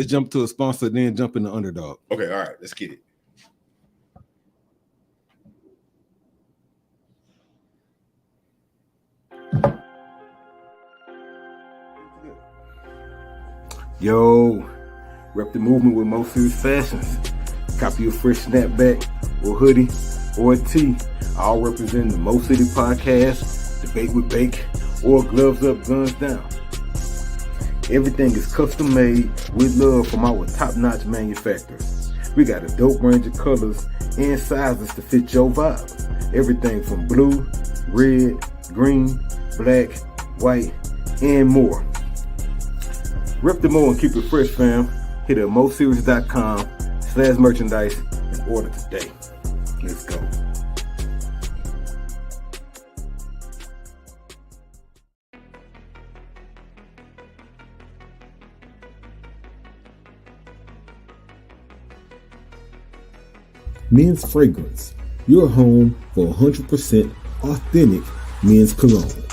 jump to a sponsor, then jump into underdog.
Okay, all right, let's get it.
Yo, rep the movement with Mo Serious Fashions. Copy your fresh snapback or hoodie or a tee, all representing the Mo City Podcast, Debate with Bake, or Gloves Up, Guns Down. Everything is custom made with love from our top-notch manufacturers. We got a dope range of colors and sizes to fit your vibe. Everything from blue, red, green, black, white, and more. Rep the Mo and keep it fresh, fam. Hit up moseries.com/merchandise and order today. Let's go.
Men's Fragrance, your home for 100% authentic men's cologne.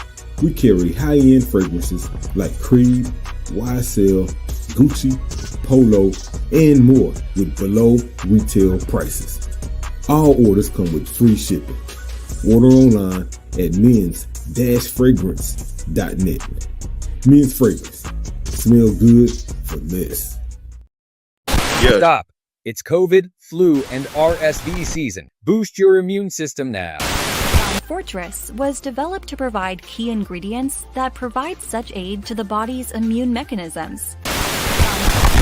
We carry high-end fragrances like Creed, YSL, Gucci, Polo, and more with below retail prices. All orders come with free shipping. Order online at men's-fragrance.net. Men's Fragrance. Smell good for less.
Yeah.
Stop. It's COVID, flu, and RSV season. Boost your immune system now.
Fortress was developed to provide key ingredients that provide such aid to the body's immune mechanisms.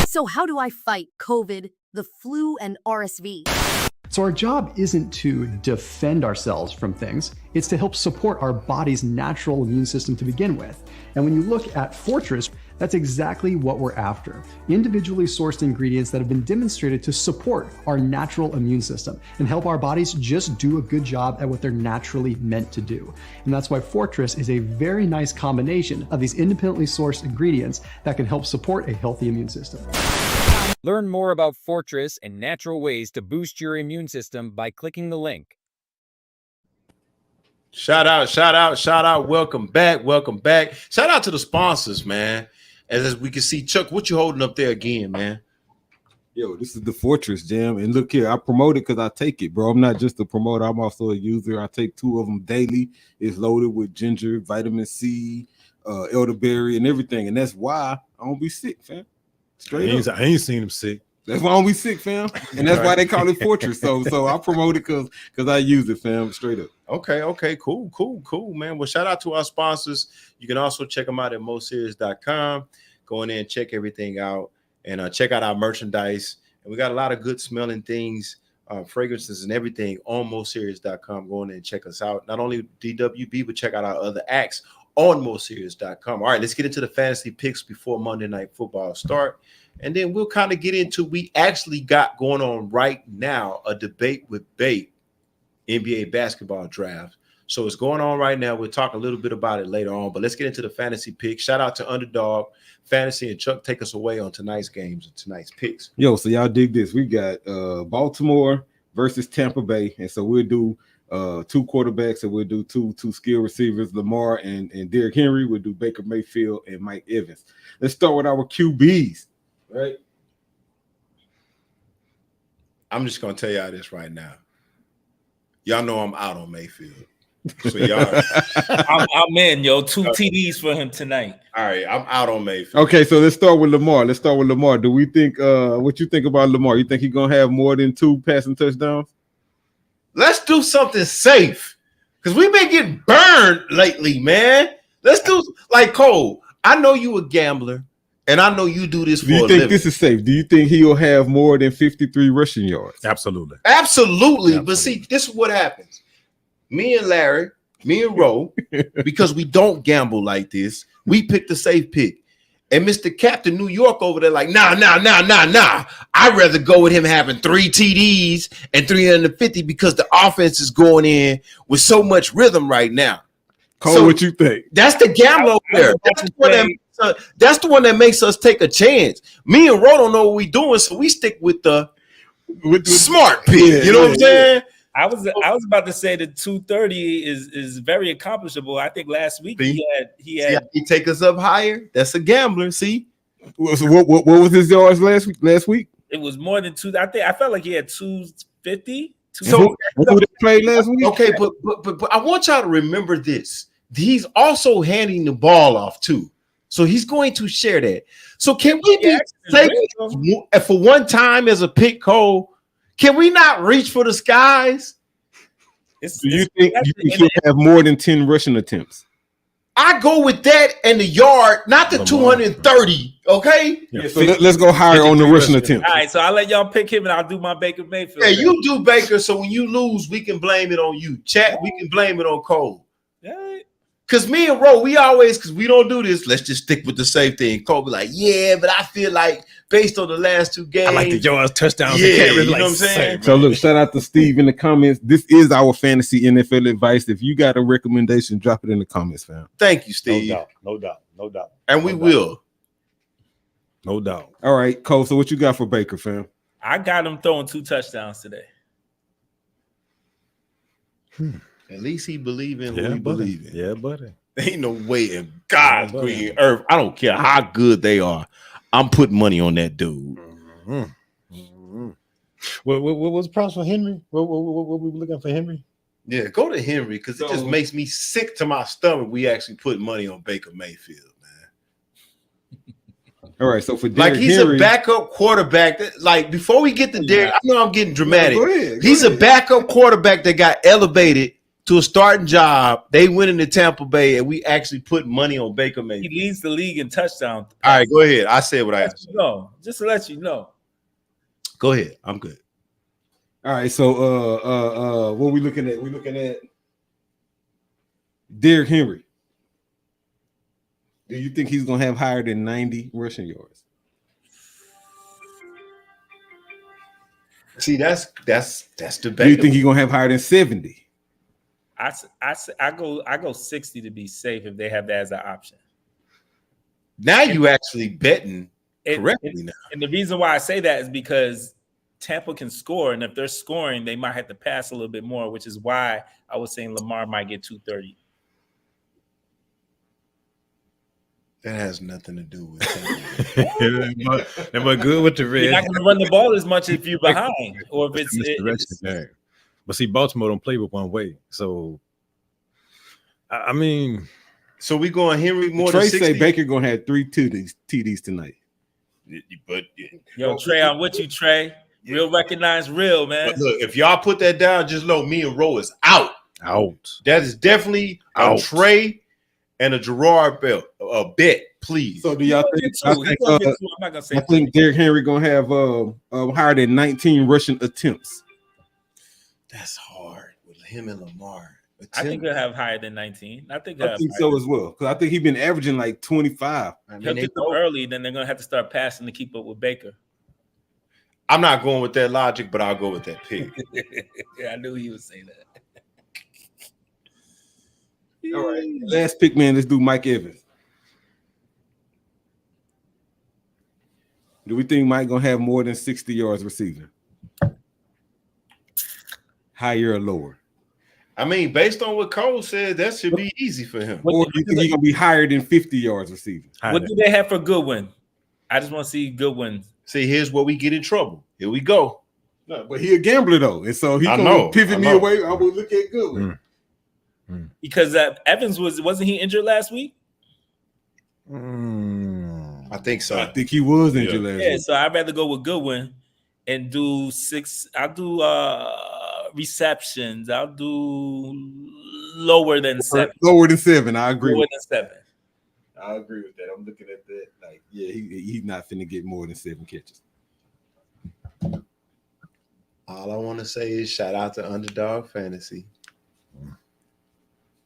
So how do I fight COVID, the flu, and RSV?
So our job isn't to defend ourselves from things, it's to help support our body's natural immune system to begin with. And when you look at Fortress, that's exactly what we're after. Individually sourced ingredients that have been demonstrated to support our natural immune system and help our bodies just do a good job at what they're naturally meant to do. And that's why Fortress is a very nice combination of these independently sourced ingredients that can help support a healthy immune system.
Learn more about Fortress and natural ways to boost your immune system by clicking the link.
Shout out. Welcome back. Shout out to the sponsors, man. As we can see, Chuck, what you holding up there again, man?
Yo, this is the Fortress Jam. And look here, I promote it because I take it, bro. I'm not just a promoter. I'm also a user. I take 2 of them daily. It's loaded with ginger, vitamin C, elderberry, and everything. And that's why I don't be sick, fam. Straight up.
I ain't seen him sick.
That's why I don't be sick, fam. And that's why they call it Fortress. So I promote it because I use it, fam. Straight up.
Okay, cool, man. Well, shout out to our sponsors. You can also check them out at moserious.com. Go in there and check everything out and check out our merchandise. And we got a lot of good smelling things, fragrances and everything on moserious.com. Go in there and check us out. Not only DWB, but check out our other acts on moserious.com. All right, let's get into the fantasy picks before Monday Night Football start. And then we'll kind of get into, we actually got going on right now a debate with Bate NBA basketball draft. So it's going on right now. We'll talk a little bit about it later on, but let's get into the fantasy picks. Shout out to Underdog Fantasy, and Chuck, take us away on tonight's games and tonight's picks.
Yo, so y'all dig this. We got Baltimore versus Tampa Bay. And so we'll do 2 quarterbacks and we'll do two skill receivers, Lamar and Derrick Henry. We'll do Baker Mayfield and Mike Evans. Let's start with our QBs. Right.
I'm just gonna tell y'all this right now. Y'all know I'm out on Mayfield. So y'all
I'm in, 2 TDs for him tonight.
All right, I'm out on Mayfield.
Okay, so let's start with Lamar. Do we think what you think about Lamar? You think he's gonna have more than 2 passing touchdowns?
Let's do something safe because we've been getting burned lately, man. Let's do like Cole. I know you a gambler. And I know you do this for a living.
Do you think this is safe? Do you think he'll have more than 53 rushing yards?
Absolutely.
But see, this is what happens. Me and Larry, me and Ro, because we don't gamble like this, we pick the safe pick. And Mr. Captain New York over there like, nah. I'd rather go with him having 3 TDs and 350 because the offense is going in with so much rhythm right now.
Cole, so what you think?
That's the gamble over there. That's the one that makes us take a chance. Me and Ro don't know what we're doing, so we stick with the smart pick.
Yeah,
you know what I'm saying?
I was about to say that 230 is very accomplishable. I think last week he
take us up higher. That's a gambler. See,
so what was his yards last week?
It was more than 2. I felt like he had 250.
So who they played last week?
Okay, but I want y'all to remember this. He's also handing the ball off too. So he's going to share that. So can we be safe for one time as a pick, Cole? Can we not reach for the skies?
Do you think he'll have more than 10 rushing attempts?
I go with that and the yard, not the 230. Okay.
Yeah, so let's go higher on the rushing attempts.
All right, so I'll let y'all pick him and I'll do my Baker Mayfield.
Yeah, you do Baker. So when you lose, we can blame it on you. Chat, we can blame it on Cole. Because me and Ro, because we don't do this, let's just stick with the safe thing. Cole be like, yeah, but I feel like based on the last 2 games.
I like the yards, touchdowns.
Yeah, you know what I'm saying?
So look, shout out to Steve in the comments. This is our fantasy NFL advice. If you got a recommendation, drop it in the comments, fam.
Thank you, Steve.
No doubt.
And we will.
No doubt.
All right, Cole, so what you got for Baker, fam?
I got him throwing 2 touchdowns today.
At least he believe in what he believe in.
Yeah, buddy.
Ain't no way in God's green earth. I don't care how good they are. I'm putting money on that dude.
What was the price for Henry? What we were looking for Henry?
Yeah, go to Henry because it just makes me sick to my stomach. We actually put money on Baker Mayfield, man.
All right, so for Derrick
he's
Henry,
a backup quarterback. Before we get to Derrick, I know I'm getting dramatic.
No, go ahead.
He's a backup quarterback that got elevated to a starting job. They went into Tampa Bay, and we actually put money on Baker Mayfield.
He leads the league in touchdowns.
All right, go ahead. I said what I asked.
No, just to let you know.
Go ahead. I'm good.
All right, so what we looking at? We're looking at Derrick Henry. Do you think he's gonna have higher than 90 rushing yards?
See, that's debatable.
Do you think he's gonna have higher than 70?
I go 60 to be safe if they have that as an option.
Now you actually betting correctly now.
And the reason why I say that is because Tampa can score, and if they're scoring, they might have to pass a little bit more, which is why I was saying Lamar might get 230.
That has nothing to do with it.
Am I good with the red?
You're not going to run the ball as much if you're behind, or if it's
But see, Baltimore don't play with one way, so I mean,
so we going Henry more
Trey
than 60?
say Baker gonna have 3 TDs tonight.
But
yo, Trey, I'm with you, Trey. Real recognize real, man.
But look, if y'all put that down, just know me and Ro is out. That is definitely a Trey and a Gerard bet, please.
So do y'all think? I think Derrick Henry gonna have higher than 19 rushing attempts.
That's hard with him and Lamar.
I think he'll have higher than 19. I think
so as well, because I think he's been averaging like 25.
He'll get them early, then they're gonna have to start passing to keep up with Baker.
I'm not going with that logic, but I'll go with that pick.
Yeah, I knew he would say that.
All right, last pick, man. Let's do Mike Evans. Do we think Mike gonna have more than 60 yards receiving? Higher or lower?
I mean, based on what Cole said, that should be easy for him.
Or do you think he's gonna be higher than 50 yards receiving?
What do they have for Goodwin? I just want to see Goodwin.
See, here's where we get in trouble. Here we go.
No, but he a gambler though, and so he gonna pivot me away. I will look at Goodwin.
Because Evans wasn't he injured last week?
I think so.
I think he was injured last week.
Yeah, so I'd rather go with Goodwin and do 6. I'll do receptions. I'll do lower than 7.
Lower than 7. I agree.
Lower than 7.
I agree with that. I'm looking at that. Like, yeah, he's not finna get more than 7 catches.
All I want to say is shout out to Underdog Fantasy.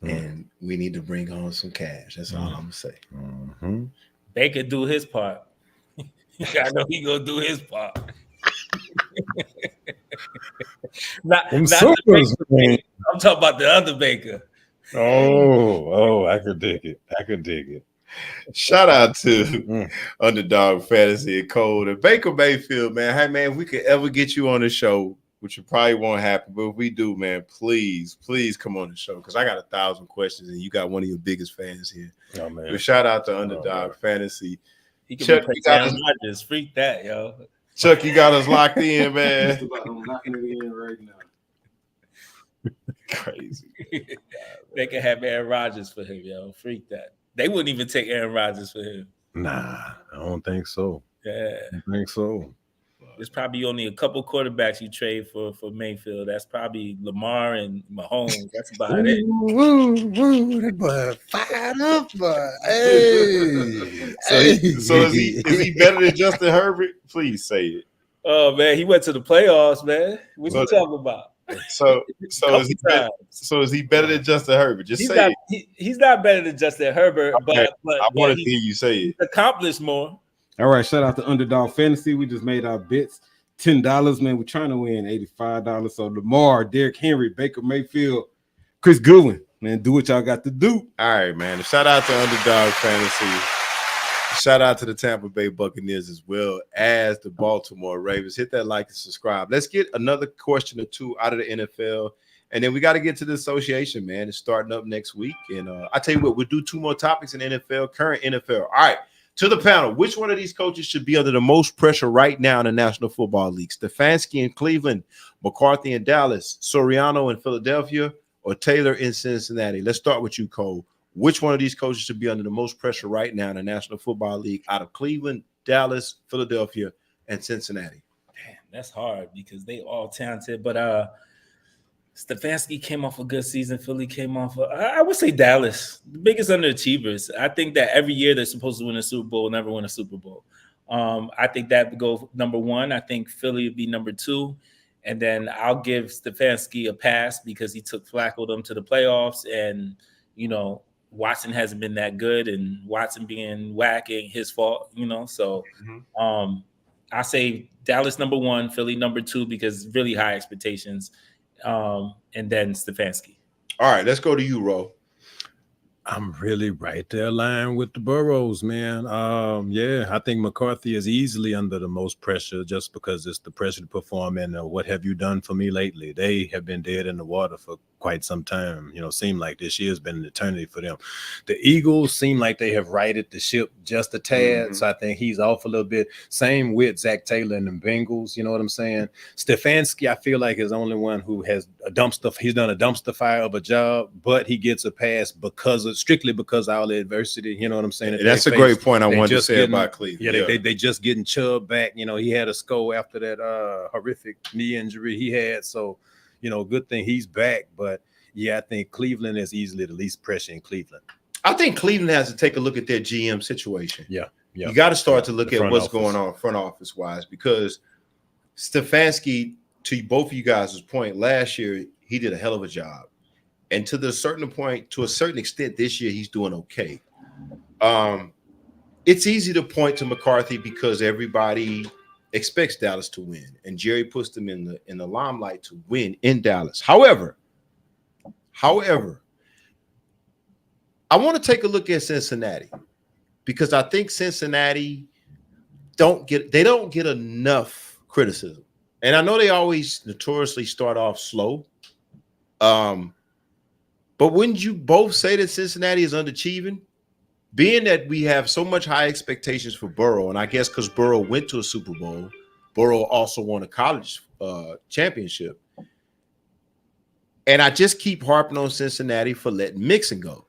And we need to bring home some cash. That's all I'm gonna say.
Baker do his part. I know he gonna do his part. not I'm talking about the other Baker.
I could dig it.
Shout out to Underdog Fantasy and Cole and Baker Mayfield, man. Hey, man, if we could ever get you on the show, which probably won't happen, but if we do, man, please come on the show because I got 1,000 questions and you got one of your biggest fans here.
Oh man!
But shout out to Underdog Fantasy.
He can be Rodgers. Freak that, yo.
Chuck, you got us locked in, man.
I'm locking it in right now.
Crazy.
They can have Aaron Rodgers for him, yo. Freak that. They wouldn't even take Aaron Rodgers for him.
Nah, I don't think so.
Yeah,
I don't think so.
There's probably only a couple quarterbacks you trade for Mayfield. That's probably Lamar and Mahomes. That's about it.
That boy fired up, boy. Hey.
So is he better than Justin Herbert? Please say it.
Oh man, he went to the playoffs, man. What you talking about?
So is he better than Justin Herbert? Just say it.
He's not better than Justin Herbert,
okay.
but
I wanted to hear you say it.
He's accomplished more.
All right, shout out to Underdog Fantasy. We just made our bets. $10, man. We're trying to win $85. So Lamar, Derrick Henry, Baker Mayfield, Chris Goodwin, man, do what y'all got to do.
All right, man. Shout out to Underdog Fantasy. Shout out to the Tampa Bay Buccaneers as well as the Baltimore Ravens. Hit that like and subscribe. Let's get another question or two out of the NFL. And then we got to get to the association, man. It's starting up next week. And I tell you what, we'll do 2 more topics in NFL, current NFL. All right. To the panel, which one of these coaches should be under the most pressure right now in the National Football League? Stefanski in Cleveland, McCarthy in Dallas, Soriano in Philadelphia, or Taylor in Cincinnati? Let's start with you, Cole. Which one of these coaches should be under the most pressure right now in the National Football League out of Cleveland, Dallas, Philadelphia, and Cincinnati?
Damn, that's hard because they all talented. But Stefanski came off a good season. Philly came off. I would say Dallas, the biggest underachievers. I think that every year they're supposed to win a Super Bowl, never win a Super Bowl. I think that would go number one. I think Philly would be number two. And then I'll give Stefanski a pass because he took Flacco them to the playoffs. And, Watson hasn't been that good. And Watson being whack ain't his fault, So I say Dallas number one, Philly number two because really high expectations. And then Stefanski.
All right, let's go to you, Ro.
I'm really right there aligned with the Burrows, man. I think McCarthy is easily under the most pressure just because it's the pressure to perform and what have you done for me lately? They have been dead in the water for quite some time. Seem like this year has been an eternity for them. The Eagles seem like they have righted the ship just a tad, so I think he's off a little bit. Same with Zach Taylor and the Bengals, you know what I'm saying? Stefanski, I feel like, is the only one who has he's done a dumpster fire of a job, but he gets a pass strictly because of all the adversity, you know what I'm saying?
That's a great point I wanted to say about Cleveland.
Yeah, they just getting Chubb back. He had a skull after that horrific knee injury he had. So, good thing he's back. But, I think Cleveland is easily the least pressure in Cleveland.
I think Cleveland has to take a look at their GM situation.
Yeah.
You got to start to look at what's going on front office-wise because Stefanski, to both of you guys' point, last year he did a hell of a job. And to a certain extent, this year he's doing okay. It's easy to point to McCarthy because everybody expects Dallas to win, and Jerry puts them in the limelight to win in Dallas. However, I want to take a look at Cincinnati because I think Cincinnati don't get enough criticism, and I know they always notoriously start off slow. But wouldn't you both say that Cincinnati is underachieving? Being that we have so much high expectations for Burrow, and I guess because Burrow went to a Super Bowl, Burrow also won a college championship. And I just keep harping on Cincinnati for letting Mixon go.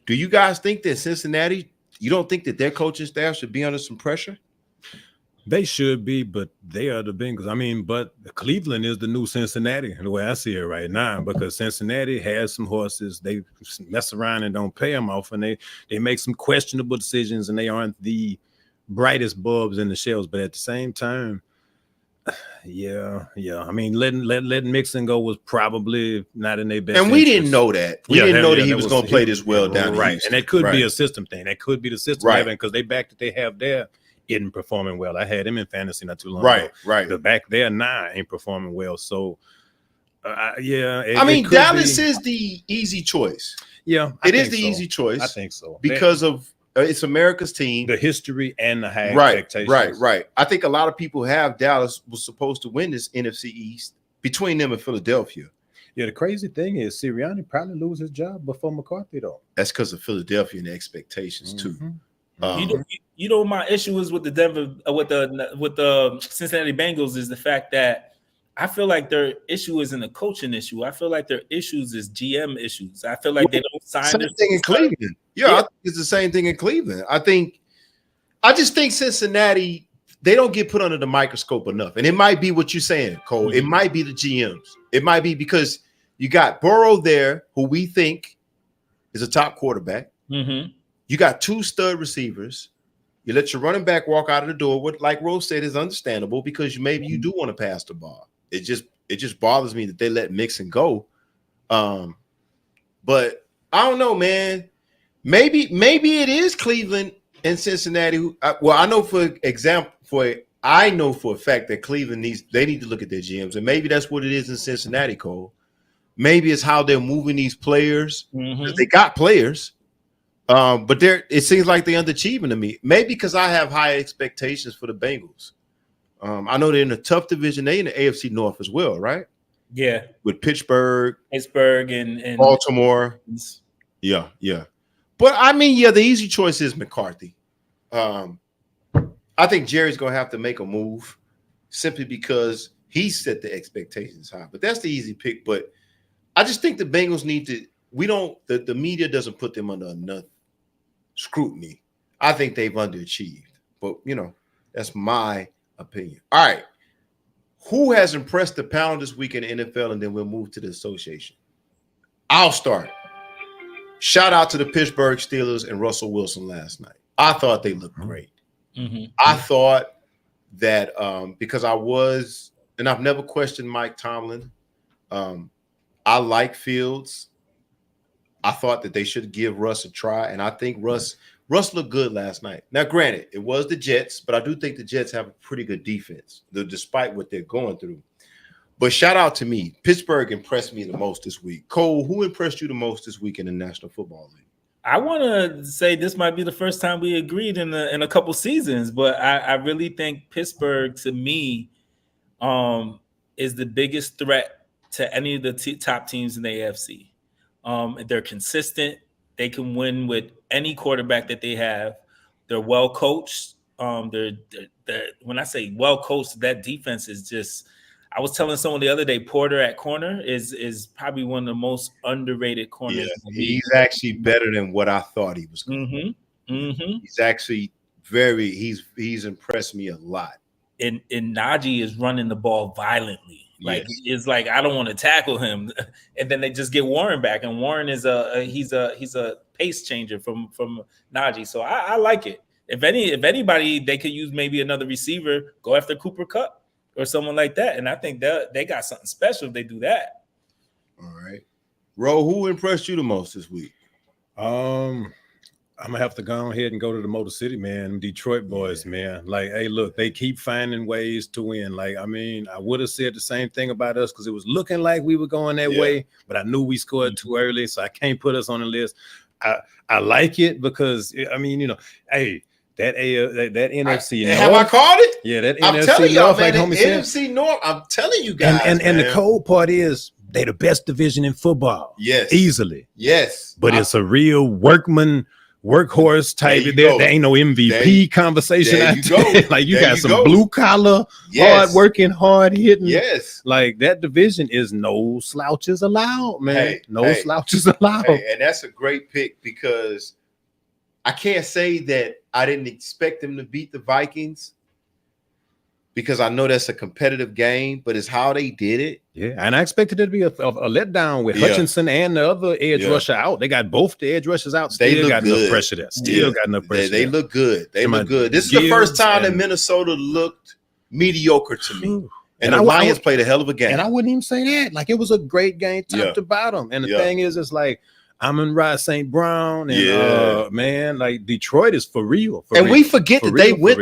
Do you guys think that Cincinnati, you don't think that their coaching staff should be under some pressure?
They should be, but they are the Bengals. But Cleveland is the new Cincinnati, the way I see it right now, because Cincinnati has some horses. They mess around and don't pay them off, and they make some questionable decisions, and they aren't the brightest bulbs in the shells. But at the same time, letting Mixon go was probably not in their best
and we
interest.
Didn't know that. We didn't know that he was going to play this well down
right.
Houston.
And that could be a system thing. That could be the system having because they back that they have there isn't performing well. I had him in fantasy not too long ago.
Right.
The back there now ain't performing well. So,
Dallas is the easy choice.
Yeah,
it is the easy choice.
I think so
because of it's America's team,
the history and the high
expectations. Right. I think a lot of people have Dallas was supposed to win this NFC East between them and Philadelphia.
Yeah, the crazy thing is Sirianni probably lose his job before McCarthy though.
That's because of Philadelphia and the expectations too.
My issue is with the Cincinnati Bengals is the fact that I feel like their issue isn't a coaching issue. I feel like their issues is GM issues. I feel like they don't sign
same thing in Cleveland. Yeah, I think it's the same thing in Cleveland. I just think Cincinnati, they don't get put under the microscope enough. And it might be what you're saying, Cole. Mm-hmm. It might be the GMs. It might be because you got Burrow there, who we think is a top quarterback.
Mm-hmm.
You got two stud receivers. You let your running back walk out of the door. What, like Rose said, is understandable because maybe you do want to pass the ball. It just bothers me that they let Mixon go. But I don't know, man. Maybe it is Cleveland and Cincinnati. I know for a fact that Cleveland need to look at their GMs, and maybe that's what it is in Cincinnati, Cole. Maybe it's how they're moving these players. Mm-hmm. They got players. But it seems like they're underachieving to me. Maybe because I have high expectations for the Bengals. I know they're in a tough division. They're in the AFC North as well, right?
Yeah.
With Pittsburgh
and
Baltimore. Yeah. But the easy choice is McCarthy. I think Jerry's going to have to make a move simply because he set the expectations high. But that's the easy pick. But I just think the Bengals need to. The media doesn't put them under enough scrutiny. I think they've underachieved, but that's my opinion. All right, who has impressed the pound this week in the NFL, and then we'll move to the association. I'll start. Shout out to the Pittsburgh Steelers and Russell Wilson last night. I thought they looked great. I thought that because and I've never questioned Mike Tomlin. I like Fields. I thought that they should give Russ a try, and I think Russ looked good last night. Now, granted, it was the Jets, but I do think the Jets have a pretty good defense, despite what they're going through. But shout out to me. Pittsburgh impressed me the most this week. Cole, who impressed you the most this week in the National Football League?
I want to say this might be the first time we agreed in a couple seasons, but I really think Pittsburgh, to me, is the biggest threat to any of the top teams in the AFC. They're consistent. They can win with any quarterback that they have. They're well coached. They're when I say well coached, that defense is just. I was telling someone the other day, Porter at corner is probably one of the most underrated corners.
Yeah, he's actually better than what I thought he was going to be. He's actually he's impressed me a lot.
And Najee is running the ball violently. Like it's like I don't want to tackle him, and then they just get Warren back, and Warren is he's a pace changer from Najee. So I like it. If anybody, they could use maybe another receiver, go after Cooper Kupp or someone like that, and I think they got something special if they do that.
All right, Ro, who impressed you the most this week?
I'm gonna have to go ahead and go to the Motor City, man. Detroit boys, man. Like, hey, look, they keep finding ways to win. Like, I mean, I would have said the same thing about us because it was looking like we were going that way, but I knew we scored too early, so I can't put us on the list. I like it because I mean, hey, that NFC North.
Have I called it?
Yeah, that
I'm
NFC
telling y'all,
North,
man,
like
the NFC North. I'm telling you guys,
and the cold part is they the best division in football.
Yes,
easily.
Yes,
but it's a real workhorse type. There ain't no MVP conversation out there. Like you got some blue collar, hard working, hard hitting.
Yes,
like that division is no slouches allowed, man. No slouches allowed.
And that's a great pick because I can't say that I didn't expect them to beat the Vikings because I know that's a competitive game, but it's how they did it.
Yeah, and I expected it to be a letdown with Hutchinson and the other edge rusher out. They got both the edge rushers out. Still got enough pressure there. Still got enough pressure.
They look good. They look good. This is the first time that Minnesota looked mediocre to me. And the Lions played a hell of a game.
And I wouldn't even say that. Like, it was a great game top to bottom. And the thing is, it's like, Amon-Ra St. Brown and man, like Detroit is for real.
We forget that they went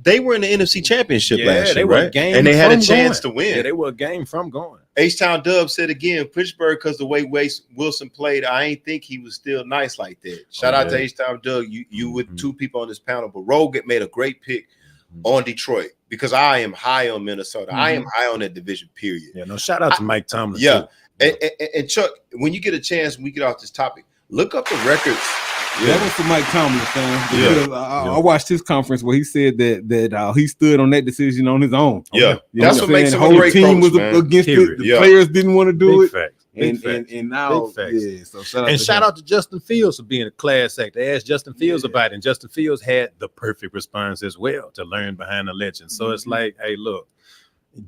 they were in the NFC Championship last year, right? And they had a chance to win.
Yeah, they were a game from going.
H-Town Dub said again, Pittsburgh, because the way Wilson played, I ain't think he was still nice like that. Shout out to H-Town Dub. You with two people on this panel, but Rogan made a great pick on Detroit because I am high on Minnesota. I am high on that division, period.
Yeah, no, shout out to Mike Tomlin.
Yeah. And Chuck, when you get a chance, when we get off this topic, look up the records.
That was for Mike Tomlin, fam. I watched his conference where he said that he stood on that decision on his own.
Yeah, that's what makes him
a great coach, was against it. The players didn't want to do it. And now, so
shout out to Justin Fields for being a class act. They asked Justin Fields about it, and Justin Fields had the perfect response as well to learn behind the legend. So it's like, hey, look.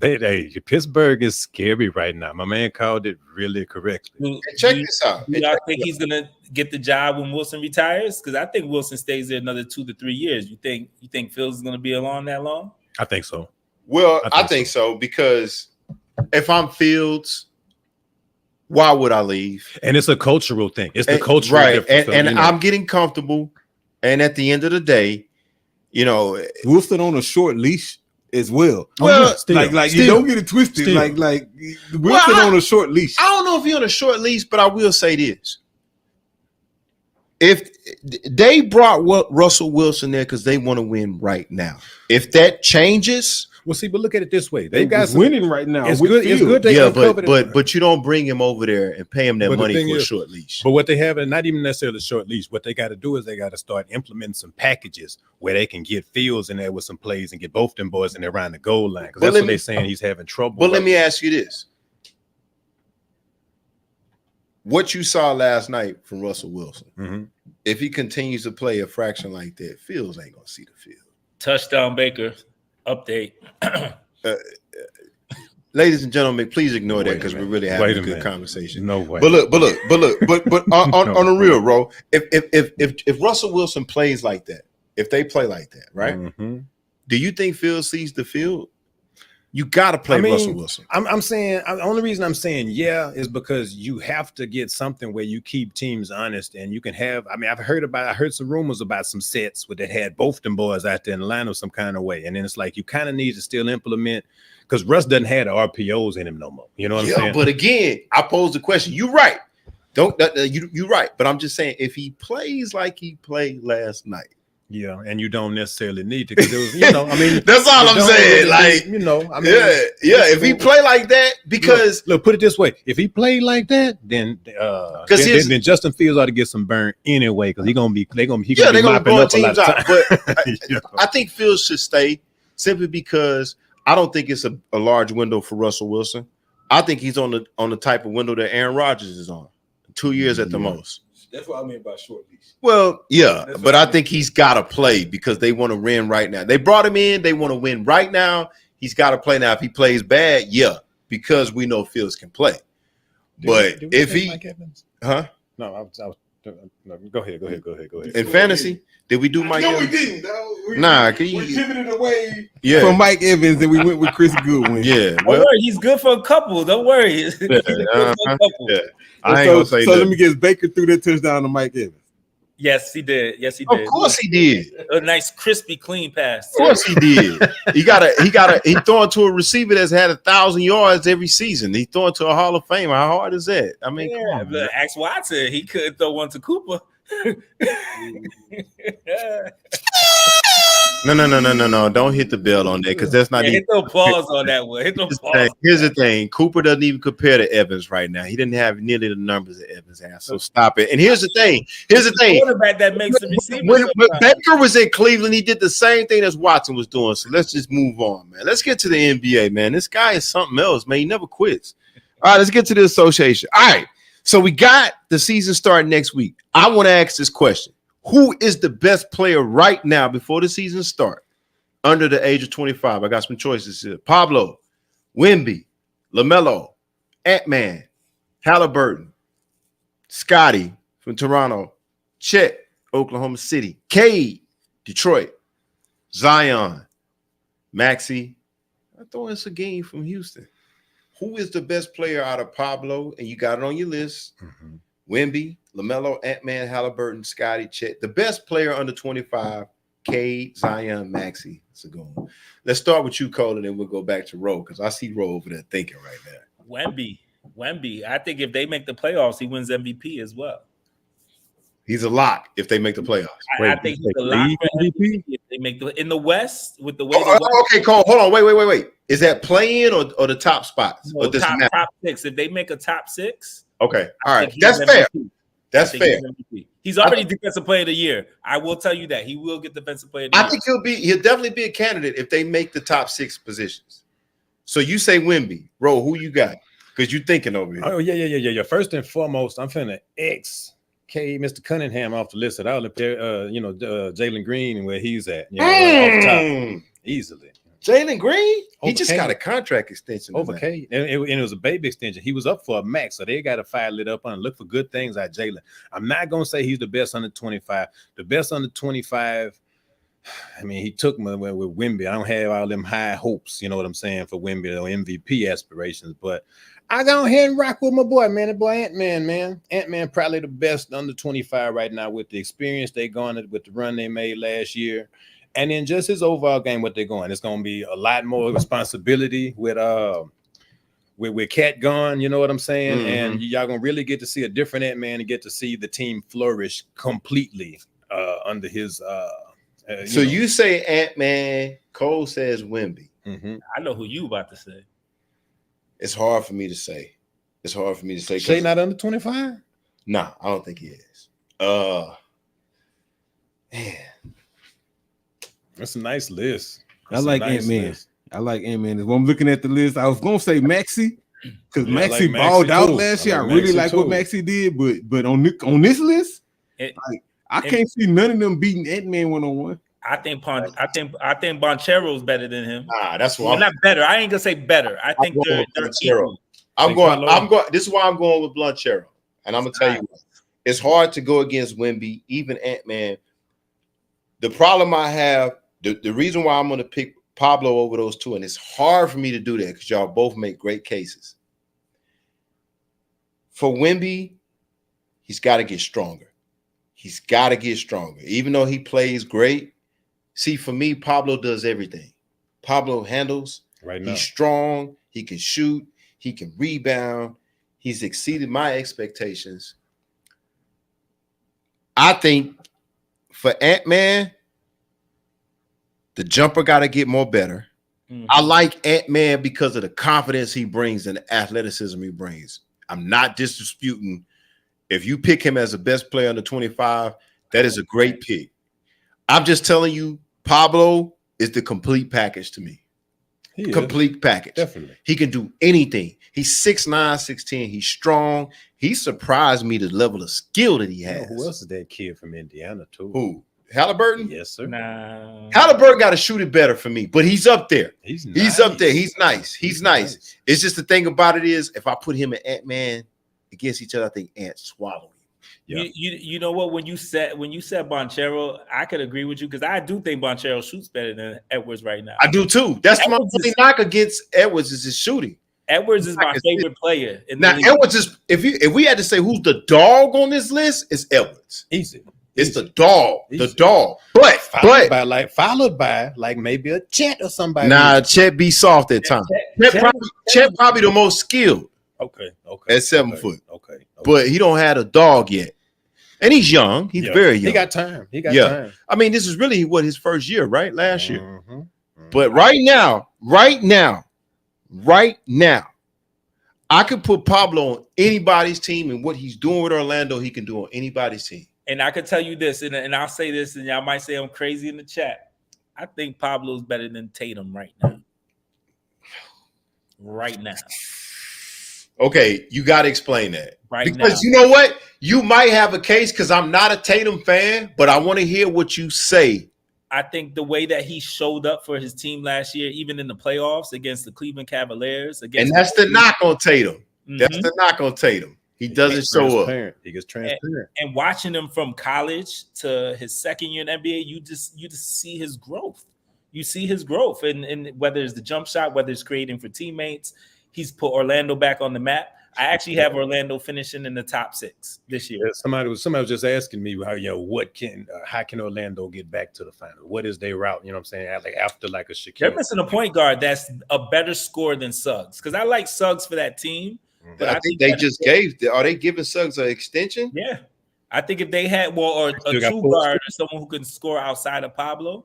Pittsburgh is scary right now. My man called it really correctly.
Check this out.
Do y'all think he's gonna get the job when Wilson retires? Because I think Wilson stays there another 2 to 3 years. You think Fields is gonna be along that long?
I think so.
Well, I think so because if I'm Fields, why would I leave?
And it's a cultural thing. It's the cultural difference.
And I'm getting comfortable. And at the end of the day,
Wilson on a short leash as well.
Well,
you don't get it twisted. Like Wilson on a short leash.
I don't know if he's on a short leash, but I will say this: if they brought Russell Wilson there because they want to win right now, if that changes.
Well, see, but look at it this way: they got
winning right now.
It's good. It's good.
But you don't bring him over there and pay him that money for a short leash.
But what they have, and not even necessarily a short leash. What they got to do is they got to start implementing some packages where they can get Fields in there with some plays and get both them boys in there around the goal line. Because that's what they're saying he's having trouble.
But let me ask you this: what you saw last night from Russell Wilson, if he continues to play a fraction like that, Fields ain't gonna see the field.
Touchdown Baker update.
Ladies and gentlemen, please ignore that because we're really having a good conversation.
No way.
But look, on the real, bro, if Russell Wilson plays like that, if they play like that, right? Do you think Fields sees the field? You got to play Russell Wilson.
I'm saying the only reason I'm saying is because you have to get something where you keep teams honest and you can have. I mean, I heard some rumors about some sets where they had both them boys out there in the lineup some kind of way, and then it's like you kind of need to still implement because Russ doesn't have the RPOs in him no more. You know what I'm saying?
But again, I pose the question. You're right. You're right. But I'm just saying, if he plays like he played last night.
Yeah, and you don't necessarily need to because it was, I mean,
that's all I'm saying. Like,
I mean,
if he play like that, because
look, put it this way: if he played like that, then then Justin Fields ought to get some burn anyway because they're gonna be mopping up a lot of time.
But I think Fields should stay simply because I don't think it's a large window for Russell Wilson. I think he's on the type of window that Aaron Rodgers is on, 2 years at the most.
That's what I mean by short leash.
Well, yeah, but I think he's got to play because they want to win right now. They brought him in. They want to win right now. He's got to play now. If he plays bad, because we know Fields can play. But if he,
no, go ahead.
In fantasy, did we do Mike Evans?
No, we didn't. Dog. We pivoted away from Mike Evans and we went with Chris Goodwin.
Yeah,
don't worry, he's good for a couple. Don't worry. He's good for a couple.
Yeah. I ain't gonna say
so let me guess, Baker threw that touchdown to Mike Evans.
Yes, he did. Yes, he
did.
Of
course he did.
A nice, crispy, clean pass.
Of course he did. He throwing to a receiver that's had 1,000 yards every season. He throwing to a Hall of Famer. How hard is that? I mean, come on, man.
Ask Watson. He couldn't throw one to Cooper.
No. Don't hit the bell on that because that's not.
Hit no pause on that one. Hit no pause.
Here's the thing: Cooper doesn't even compare to Evans right now. He didn't have nearly the numbers that Evans has. So stop it. And here's the thing:
quarterback that makes the receiver.
When Baker was in Cleveland, he did the same thing as Watson was doing. So let's just move on, man. Let's get to the NBA, man. This guy is something else, man. He never quits. All right, let's get to the association. All right, so we got the season starting next week. I want to ask this question. Who is the best player right now before the season starts under the age of 25? I got some choices here. Pablo, Wemby, LaMelo, Ant-Man, Halliburton, Scotty from Toronto, Chet, Oklahoma City, Cade, Detroit, Zion, Maxey. I throw in some game from Houston. Who is the best player out of Pablo? And you got it on your list. Wemby, LaMelo, Ant-Man, Halliburton, Scotty, Chet. The best player under 25, Cade, Zion, Maxey. It's a good one. Let's start with you, Cole, and then we'll go back to Ro because I see Ro over there thinking right now.
Wemby. I think if they make the playoffs, he wins MVP as well.
He's a lock if they make the playoffs.
I think he's a lock for MVP if they make in the West with the way.
Okay, Cole. Hold on. Wait. Is that play-in or the top spots?
No, top six. If they make a top six.
Okay. All right. That's fair. That's fair.
He's already defensive player of the year. I will tell you that he will get defensive player of the year.
I think he'll definitely be a candidate if they make the top 6 positions. So you say Wemby. Ro, who you got? Because you're thinking over here.
Oh, yeah. First and foremost, I'm finna Mr. Cunningham off the list. That I'll appear, Jalen Green and where he's at. Off top, easily.
Jalen Green? He just got a contract extension.
Over K. And it was a baby extension. He was up for a max, so they got to file it up and look for good things out Jalen. I'm not going to say he's the best under 25. The best under 25, I mean, he took me with Wemby. I don't have all them high hopes, you know what I'm saying, for Wemby or MVP aspirations, but I go ahead and rock with my boy, man. The boy Ant-Man, man. Ant-Man probably the best under 25 right now with the experience they garnered with the run they made last year. And then just his overall game, what they're going. It's going to be a lot more responsibility with Cat gone, you know what I'm saying? Mm-hmm. And y'all going to really get to see a different Ant-Man and get to see the team flourish completely under his
you say Ant-Man, Cole says Wemby.
Mm-hmm. I know who you about to say.
It's hard for me to say.
Shay not under 25?
No, I don't think he is.
Man. That's a nice list.
I like Ant-Man. When I'm looking at the list, I was gonna say Maxey. Because
Yeah, I
Maxey
like
balled
Maxey
out
too.
last year. I
I like
really
Maxey
like what
too.
Maxey did, but on this list, I can't see none of them beating Ant-Man 1-on-1.
I think Banchero's better than him.
That's why
Well, not better. I ain't gonna say better. I think they're equal.
I'm going. This is why I'm going with Banchero, and I'm gonna tell you what. It's hard to go against Wemby, even Ant-Man. The problem I have, the reason why I'm gonna pick Pablo over those two, and it's hard for me to do that because y'all both make great cases. For Wemby, he's got to get stronger. He's got to get stronger. Even though he plays great, see, for me, Pablo does everything. Pablo handles.
Right now.
He's strong. He can shoot. He can rebound. He's exceeded my expectations. I think for Ant-Man, the jumper got to get more better. Mm-hmm. I like Ant-Man because of the confidence he brings and the athleticism he brings. I'm not disputing. If you pick him as the best player under 25, that is a great pick. I'm just telling you, Pablo is the complete package to me. Complete package.
Definitely.
He can do anything. He's 6'9", 6'10". He's strong. He surprised me the level of skill that he has.
You know, who else is that kid from Indiana, too?
Who? Halliburton?
Yes, sir.
Nah.
Halliburton got to shoot it better for me, but he's up there.
He's
up there. He's nice. He's nice. It's just the thing about it is, if I put him and Ant-Man against each other, I think Ant swallow him.
Yeah. You know what? When you said Banchero, I could agree with you because I do think Banchero shoots better than Edwards right now.
I do too. That's my only knock against Edwards is his shooting.
Edwards is my favorite player.
Now Edwards is if we had to say who's the dog on this list, it's Edwards.
Easy.
It's the dog.
Easy.
The dog. But
followed by maybe a Chet or somebody.
Nah, Chet be soft at times. Chet probably the most skilled.
Okay.
At 7 foot.
Okay.
But he don't have a dog yet. And he's young. He's very young.
He got time. Time.
I mean, this is really his first year, right? Last year.
Mm-hmm.
But right now, I could put Pablo on anybody's team, and what he's doing with Orlando, he can do on anybody's team.
And I could tell you this, and I'll say this, and y'all might say I'm crazy in the chat. I think Pablo's better than Tatum right now. Right now.
Okay, you got to explain that.
Because
now. You know what? You might have a case because I'm not a Tatum fan, but I want to hear what you say.
I think the way that he showed up for his team last year, even in the playoffs against the Cleveland Cavaliers.
And that's the knock on Tatum. Mm-hmm. That's the knock on Tatum. He doesn't show up.
He gets transparent.
And watching him from college to his second year in NBA, you just see his growth. You see his growth. And whether it's the jump shot, whether it's creating for teammates, he's put Orlando back on the map. I actually have Orlando finishing in the top 6 this year.
Yeah, somebody was just asking me how can Orlando get back to the final? What is their route? You know what I'm saying? After a Shaquille.
They're missing a point guard that's a better scorer than Suggs. Because I like Suggs for that team.
But I think they just are they giving Suggs an extension?
Yeah. I think if they had a true guard or someone who can score outside of Pablo,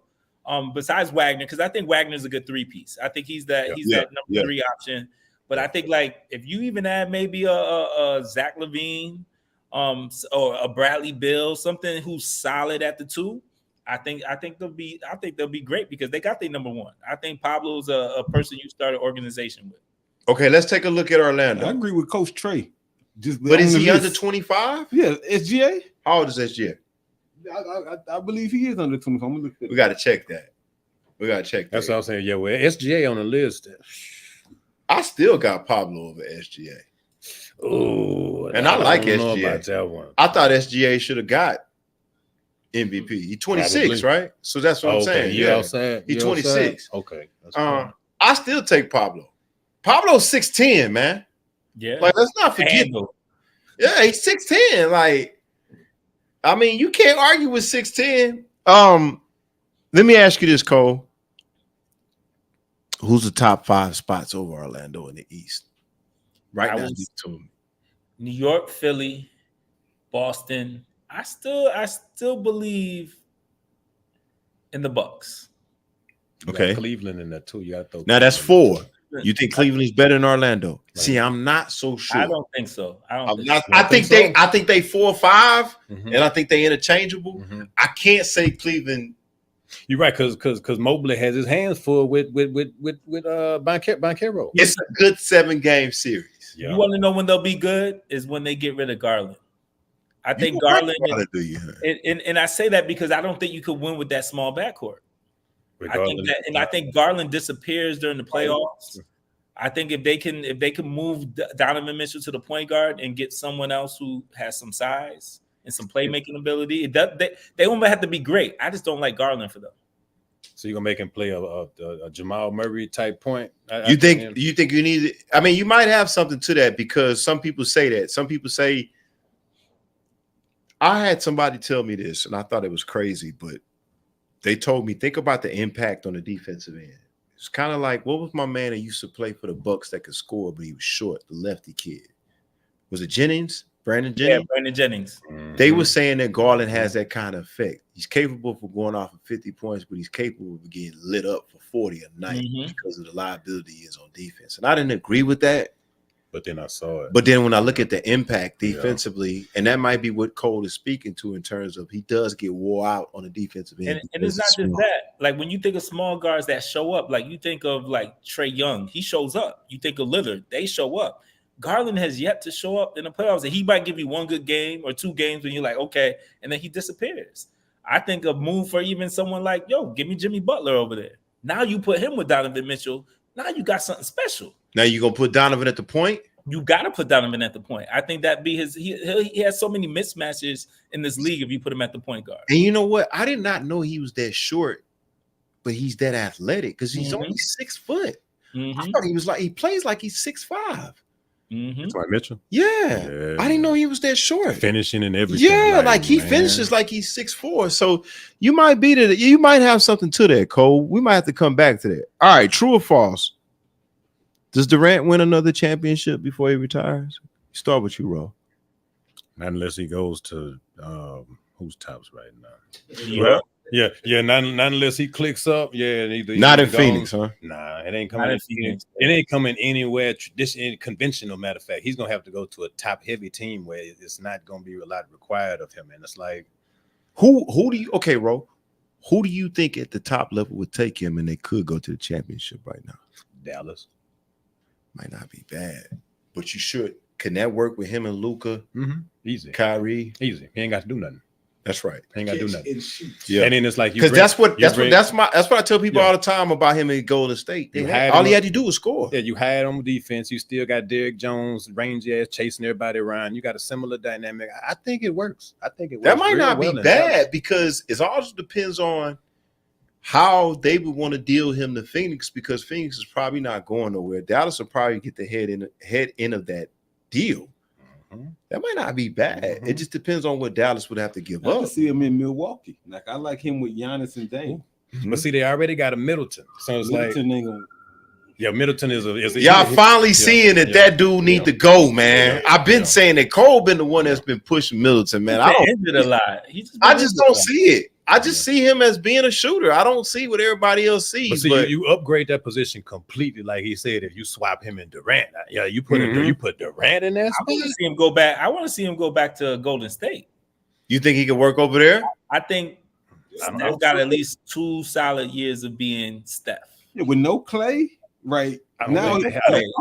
besides Wagner, because I think Wagner's a good 3-piece. I think he's that number 3 option. But I think if you even add maybe a Zach LaVine, or a Bradley Beal, something who's solid at the 2, I think they'll be great because they got their number 1. I think Pablo's a person you start an organization with.
Okay, let's take a look at Orlando.
I agree with Coach Trey.
But is he under 25?
Yeah, SGA.
How old is SGA?
I believe he is under 25. I'm gonna look at it.
We got to check that.
That's what I'm saying. Yeah, well, SGA on the list.
I still got Pablo over SGA.
Oh,
and I like
SGA.
About that one. I thought SGA should have got MVP. He's 26, right? So that's what I'm saying.
Yeah,
he's 26.
Okay.
I still take Pablo. Pablo's 6'10", man.
Yeah.
Let's not forget. Yeah, he's 6'10". I mean, you can't argue with 6'10". Let me ask you this, Cole. Who's the top 5 spots over Orlando in the East? Right now,
New York, Philly, Boston. I still believe in the Bucks.
Okay.
Cleveland in that too. You got
now that's 4. You think Cleveland's better than Orlando? Right. See, I'm not so sure.
I don't think so.
I think they 4 or 5, and I think they interchangeable. Mm-hmm. I can't say Cleveland
You're right, because Mobley has his hands full with Banchero.
It's a good 7-game series.
You want to know when they'll be good? Is when they get rid of Garland. I think Garland, and I say that because I don't think you could win with that small backcourt. I think Garland disappears during the playoffs. I think if they can move Donovan Mitchell to the point guard and get someone else who has some size and some playmaking ability, they won't have to be great. I just don't like Garland for them.
So you're gonna make him play a Jamal Murray type point?
You think you need it? I mean, you might have something to that because some people say that. Some people say. I had somebody tell me this, and I thought it was crazy, but they told me, think about the impact on the defensive end. It's kind of like, what was my man that used to play for the Bucks that could score, but he was short, the lefty kid? Was it Jennings? Brandon Jennings?
Yeah, Brandon Jennings.
They were saying that Garland has that kind of effect. He's capable of going off of 50 points, but he's capable of getting lit up for 40 a night because of the liability he is on defense. And I didn't agree with that.
But then I saw it.
But then when I look at the impact defensively, and that might be what Cole is speaking to in terms of he does get wore out on the defensive end.
And it's not just that. Like when you think of small guards that show up, like you think of like Trae Young, he shows up. You think of Lillard, they show up. Garland has yet to show up in the playoffs. And he might give you one good game or 2 games when you're like, okay, and then he disappears. I think a move for even someone like, give me Jimmy Butler over there. Now you put him with Donovan Mitchell. Now you got something special.
Now you're going to put Donovan at the point?
You got to put Donovan at the point. I think that be his. He has so many mismatches in this league if you put him at the point guard.
And you know what? I did not know he was that short, but he's that athletic because he's only 6 foot. I thought he was like, he plays like he's 6'5".
That's right, Mitchell.
Yeah. I didn't know he was that short.
Finishing and everything.
Yeah, like he finishes like he's 6'4". So you might you might have something to that, Cole. We might have to come back to that. All right, true or false? Does Durant win another championship before he retires? Start with you, Ro.
Not unless he goes to who's tops right now.
Yeah.
Not unless he clicks up. Yeah,
not in Phoenix, huh?
Nah, it ain't coming. It ain't coming anywhere. This conventional. Matter of fact, he's gonna have to go to a top heavy team where it's not gonna be a lot required of him. And it's like,
who do you? Okay, Ro, who do you think at the top level would take him and they could go to the championship right now?
Dallas.
Might not be bad, but you should. Can that work with him and Luka?
Easy.
Kyrie?
Easy. He ain't got to do nothing.
That's right.
He ain't got to do nothing.
Yeah.
And then it's like,
because that's what I tell people all the time about him in Golden State. All he had to do was score.
Yeah, you had on defense. You still got Derrick Jones, rangy ass, chasing everybody around. You got a similar dynamic. I think it works.
That might not be bad because it also depends on how they would want to deal him to Phoenix, because Phoenix is probably not going nowhere. Dallas will probably get the head end of that deal. That might not be bad. It just depends on what Dallas would have to give up.
I can see him in Milwaukee. Like I like him with Giannis and Dame.
But see, they already got a Middleton, so it's
Middleton ain't gonna.
Yeah, Middleton is a
y'all finally seeing that dude need to go, man. I've been saying that Cole been the one that's been pushing Middleton, man.
I
just don't see it. I just see him as being a shooter. I don't see what everybody else sees.
But you upgrade that position completely, like he said. If you swap him and Durant, you put Durant in there.
I want to see him go back. I want to see him go back to Golden State.
You think he can work over there?
I think Steph got at least 2 solid years of being Steph.
Yeah, with no Clay, right now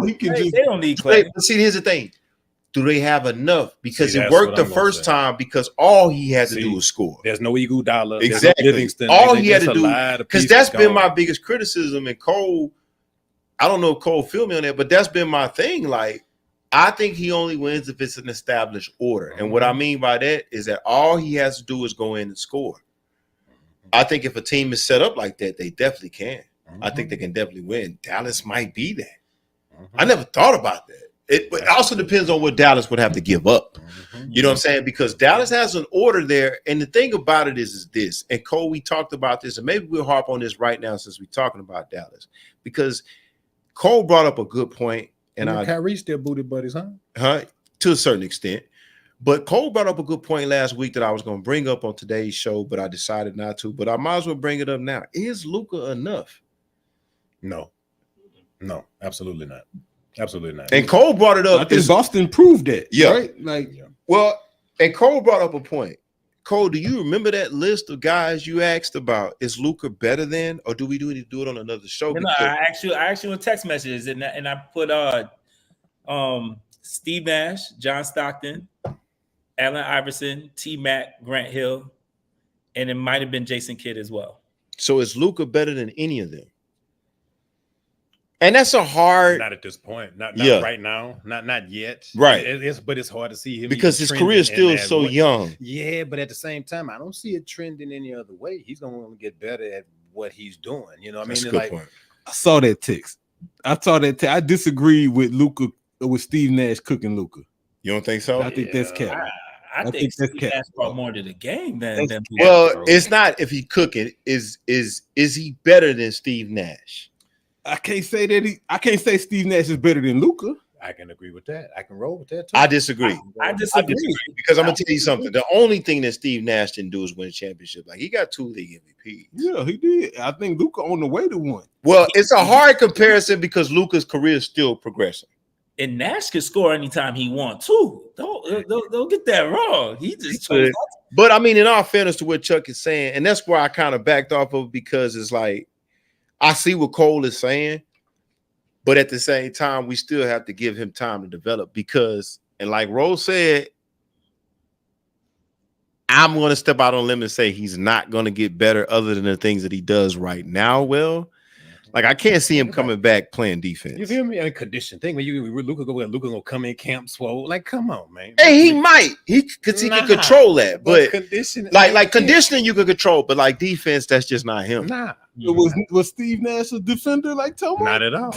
he can just.
They don't need Clay.
But see, here's the thing. Do they have enough? Because it worked the first time because all he had to do was score.
There's no Iguodala.
Exactly.
No Livingston.
All he had to do, because that's been my biggest criticism. And Cole, I don't know if Cole feel me on that, but that's been my thing. Like, I think he only wins if it's an established order. And what I mean by that is that all he has to do is go in and score. I think if a team is set up like that, they definitely can. I think they can definitely win. Dallas might be that. I never thought about that. It also depends on what Dallas would have to give up. You know what I'm saying? Because Dallas has an order there. And the thing about it is this. And Cole, we talked about this, and maybe we'll harp on this right now since we're talking about Dallas. Because Cole brought up a good point. And
Kyrie still booty buddies,
huh? To a certain extent. But Cole brought up a good point last week that I was going to bring up on today's show, but I decided not to. But I might as well bring it up now. Is Luka enough?
No, absolutely not. Absolutely not.
And Cole brought it up.
I think Boston proved that.
Yeah.
Right? Like,
well, and Cole brought up a point. Cole, do you remember that list of guys you asked about? Is Luka better than, or do we need to do it on another show?
No, I actually in text messages and I put Steve Nash, John Stockton, Allen Iverson, T Mac, Grant Hill, and it might have been Jason Kidd as well.
So is Luka better than any of them? And that's a hard.
Not at this point. Not right now. Not yet.
Right.
But it's hard to see him
because his career is still so young.
Yeah, but at the same time, I don't see it trending any other way. He's going to get better at what he's doing. You know what I mean?
Like,
I saw that text. I disagree with Luka, with Steve Nash cooking Luka.
You don't think so?
I think that's cap.
I think Steve Nash brought more to the game than
well, it's not if he cooking. Is he better than Steve Nash?
I can't say that I can't say Steve Nash is better than Luka.
I can agree with that. I can roll with that too.
I disagree.
I disagree
because I'm gonna tell you something. The only thing that Steve Nash didn't do is win a championship. Like he got 2 league MVPs.
Yeah, he did. I think Luka on the way to one.
Well, it's a hard comparison because Luka's career is still progressing.
And Nash could score anytime he wants too. Don't get that wrong. He just chose.
But I mean, in all fairness to what Chuck is saying, and that's where I kind of backed off of because it's like I see what Cole is saying, but at the same time, we still have to give him time to develop because, and like Rose said, I'm going to step out on a limb and say he's not going to get better other than the things that he does right now. Well, like I can't see him coming back playing defense.
You feel me? A condition thing when Luka gonna come in camp swole. Like, come on, man.
Hey, he might. Because he can control that, but
conditioning,
like conditioning, you can control, but like defense, that's just not him.
Nah.
Was Steve Nash a defender like Tomo?
Not at all.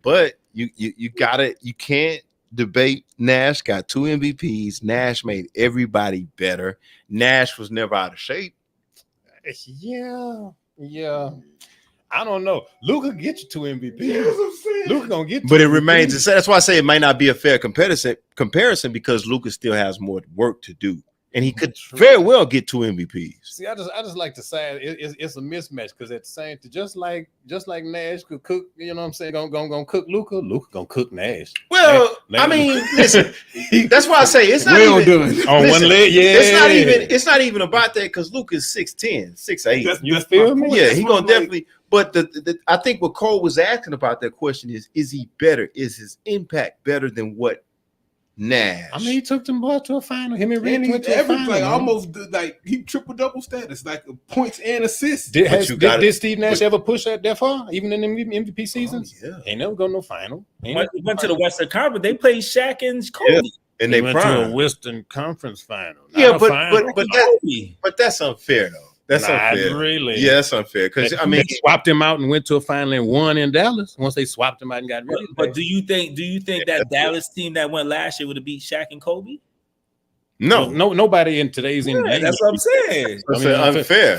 but you gotta, you can't debate Nash got 2 MVPs. Nash made everybody better. Nash was never out of shape.
Yeah. I don't know. Luka get you 2 MVPs. Luka gonna get,
but it remains. That's why I say it might not be a fair comparison because Luka still has more work to do, and he could very well get 2 MVPs.
See, I just like to say it's a mismatch because at the same time, just like Nash could cook, you know what I'm saying? Gonna cook Luka gonna cook Nash.
Well, I mean, listen, that's why I say it's not even
on one leg. Yeah,
it's not even about that because Luka's 6'10", 6'8".
You feel me?
Yeah, he gonna definitely. But I think what Cole was asking about that question is he better? Is his impact better than what Nash?
I mean, he took them boys to a final. Him and Randy went to a final.
Like almost like he triple-double status, like points and assists.
Did Steve Nash ever push that far, even in the MVP seasons?
Yeah.
Ain't never go no final.
He went to the Western Conference. They played Shaq and Kobe.
Yeah. And they
went to a Western Conference final.
Yeah, but that's unfair though. That's unfair.
Really?
Yeah, that's unfair. Because I mean,
they swapped him out and went to a final and won in Dallas. Once they swapped him out and got rid of him.
But do you think that Dallas team that went last year would have beat Shaq and Kobe?
No,
nobody in today's NBA.
That's what I'm saying.
Unfair.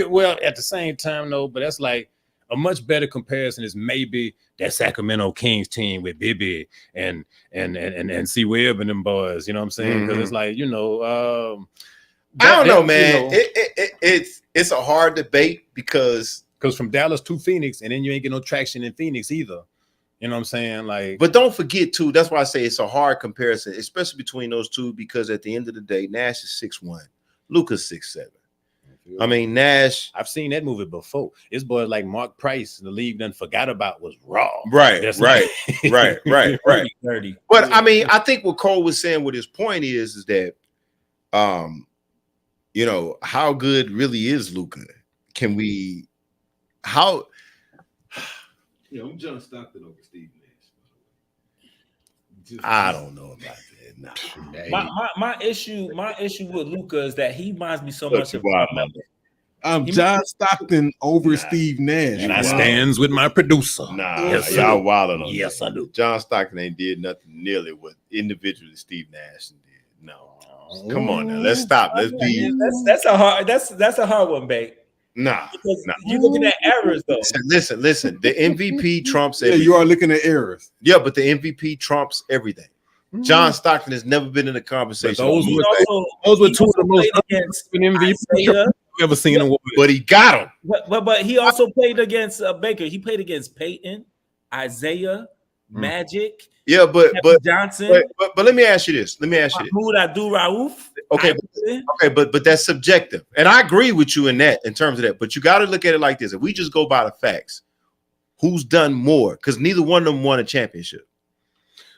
Well, at the same time, though, but that's like a much better comparison is maybe that Sacramento Kings team with Bibby and C Webb and them boys. You know what I'm saying? Because it's like,
I don't know, man. It's a hard debate because
from Dallas to Phoenix, and then you ain't get no traction in Phoenix either. You know what I'm saying? Like,
but don't forget too. That's why I say it's a hard comparison, especially between those two, because at the end of the day, Nash is 6'1", Luka's 6'7". I mean, Nash.
I've seen that movie before. This boy like Mark Price, the league done forgot about was raw.
Right.
Dirty.
But I mean, I think what Cole was saying with his point is that, how good really is Luka? Can we? How?
I'm John Stockton over Steve Nash.
I don't know about that.
My issue with Luka is that he reminds me so much of LaMelo.
I'm John Stockton over Steve Nash.
And I stands with my producer.
Y'all wilding on
Yes,
that.
I do.
John Stockton ain't did nothing nearly what individually Steve Nash did. No. Come on now. Let's stop. Let's be.
That's a hard one, babe.
Nah.
You're looking at errors though.
Listen. The MVP trumps
everything. Yeah, you are looking at errors.
Yeah, but the MVP trumps everything. John Stockton has never been in a conversation.
Those were two of the most MVP I've ever seen him.
But he got him.
But he also played against Baker. He played against Peyton, Isaiah, Magic.
Yeah, but
Johnson.
But let me ask you this.
Mahmoud Abdul-Rauf.
Okay, but that's subjective. And I agree with you in terms of that. But you got to look at it like this. If we just go by the facts, who's done more? Because neither one of them won a championship.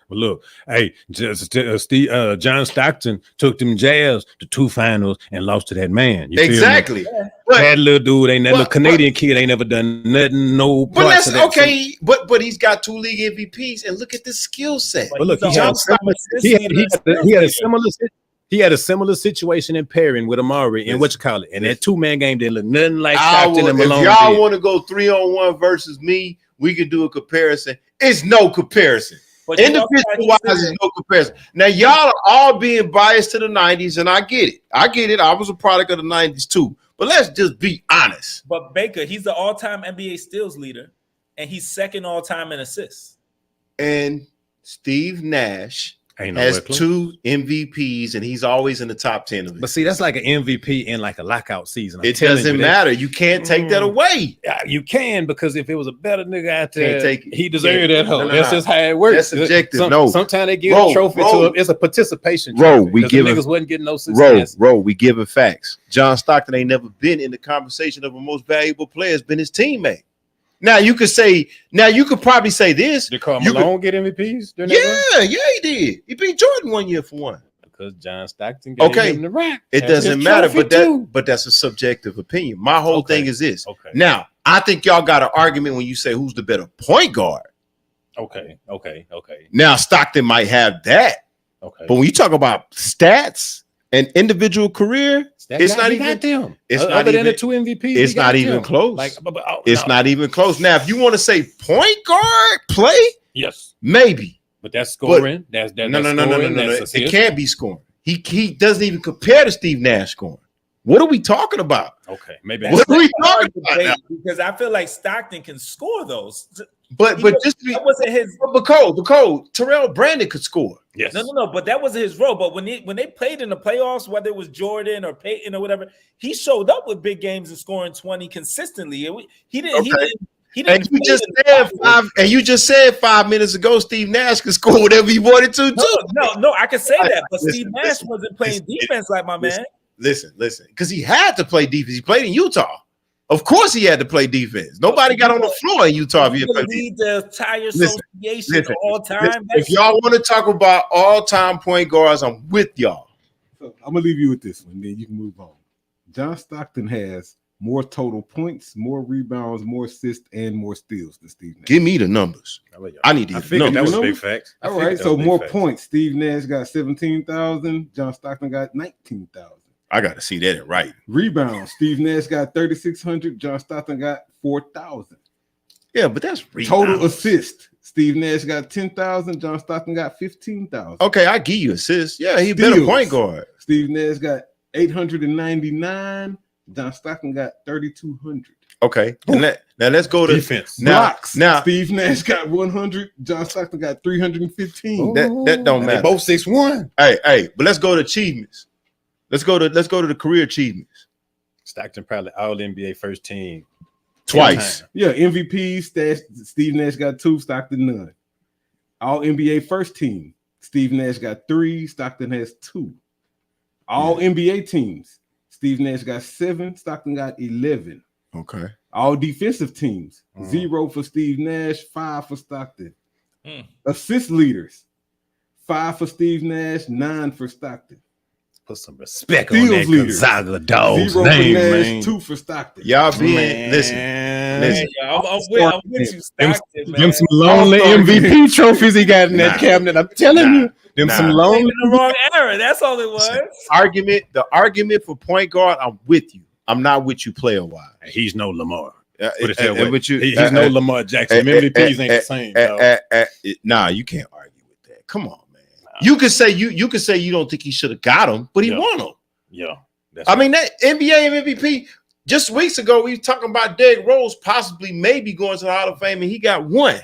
Well, look, hey, John Stockton took them Jazz to 2 finals and lost to that man. You
exactly.
Feel me? That little dude little Canadian kid ain't never done nothing. No,
but that's okay. But he's got 2 league MVPs, and look at the skill set.
But look, he had a similar situation in pairing with Amari and and that 2-man game didn't look nothing like Stockton and Malone.
If y'all want to go 3-on-1 versus me, we could do a comparison. It's no comparison. Individual wise is no comparison. Now, y'all are all being biased to the 90s, and I get it. I was a product of the 90s too. But let's just be honest.
But Baker, he's the all-time NBA steals leader, and he's second all-time in assists.
And Steve Nash has 2 MVPs, and he's always in the top 10 of it.
But see, that's like an MVP in like a lockout season.
It doesn't matter. You can't take that away.
You can, because if it was a better nigga out there, he deserved that.
That's
just how it works.
That's subjective.
Sometimes they give a trophy to him. It's a participation trophy. Niggas wasn't getting no success.
We giving facts. John Stockton ain't never been in the conversation of a most valuable player. It's been his teammate. Now you could probably say this.
Did Karl Malone get MVPs?
Yeah, he did. He beat Jordan 1 year for 1.
Because John Stockton gave him the rock.
It doesn't matter, but that's a subjective opinion. My whole thing is this. Okay. Now, I think y'all got an argument when you say who's the better point guard.
Okay.
Now, Stockton might have that. Okay. But when you talk about stats and individual career, it's not even them. It's not even the
2 MVPs.
It's not even close. It's not even close. Now, if you want to say point guard play,
yes,
maybe.
But that's scoring. That's
no. It can't be scoring. He doesn't even compare to Steve Nash scoring. What are we talking about?
Okay, maybe.
What are we talking about now?
Because I feel like Stockton can score those.
But that wasn't his. But Cole, Terrell Brandon could score.
Yes. No. But that wasn't his role. But when they played in the playoffs, whether it was Jordan or Peyton or whatever, he showed up with big games and scoring 20 consistently. He didn't.
And you just said 5 minutes ago, Steve Nash could score whatever he wanted to too.
No, I can say that. But Steve Nash wasn't playing defense like my man.
Listen, because he had to play defense. He played in Utah. Of course, he had to play defense. Nobody got on the floor in Utah. If you
lead the entire association of all time.
If y'all want to talk about all-time point guards, I'm with y'all.
So I'm gonna leave you with this one, then you can move on. John Stockton has more total points, more rebounds, more assists, and more steals than Steve Nash.
Give me the numbers. I need to get the numbers.
That was a big fact.
All right, so more points. Steve Nash got 17,000. John Stockton got 19,000.
I got to see that in writing.
Rebounds. Steve Nash got 3,600. John Stockton got 4,000.
Yeah, but that's rebounds.
Total assist. Steve Nash got 10,000. John Stockton got 15,000.
Okay, I give you assists. Yeah, he's better point guard.
Steve Nash got 899. John Stockton got 3,200.
Okay, and now let's go to
defense. Blocks. Now Steve Nash got 100. John Stockton got 315.
That don't matter.
They both 6'1".
Hey, but let's go to achievements. Let's go to the career achievements.
Stockton probably all NBA first team
twice.
Yeah, MVPs. Steve Nash got 2. Stockton none. All NBA first team. Steve Nash got 3. Stockton has 2. All NBA teams. Steve Nash got 7. Stockton got 11.
Okay.
All defensive teams. 0 for Steve Nash. 5 for Stockton. Assist leaders. 5 for Steve Nash. 9 for Stockton.
Put some respect on that Gonzaga dog's
0
name,
for Nash,
man.
2 for Stockton.
Y'all being listen.
I'm with you, Stockton, man.
Them some lonely MVP trophies he got in that cabinet. I'm telling you, them some lonely.
In the wrong era. That's all it was.
The argument for point guard. I'm with you. I'm not with you player wise.
He's no Lamar.
He's
no Lamar Jackson. MVPs ain't the same.
Nah, you can't argue with that. Come on. You could say you don't think he should have got him, but he won him.
Yeah,
I mean that NBA MVP. Just weeks ago, we were talking about Derrick Rose possibly maybe going to the Hall of Fame, and he got 1.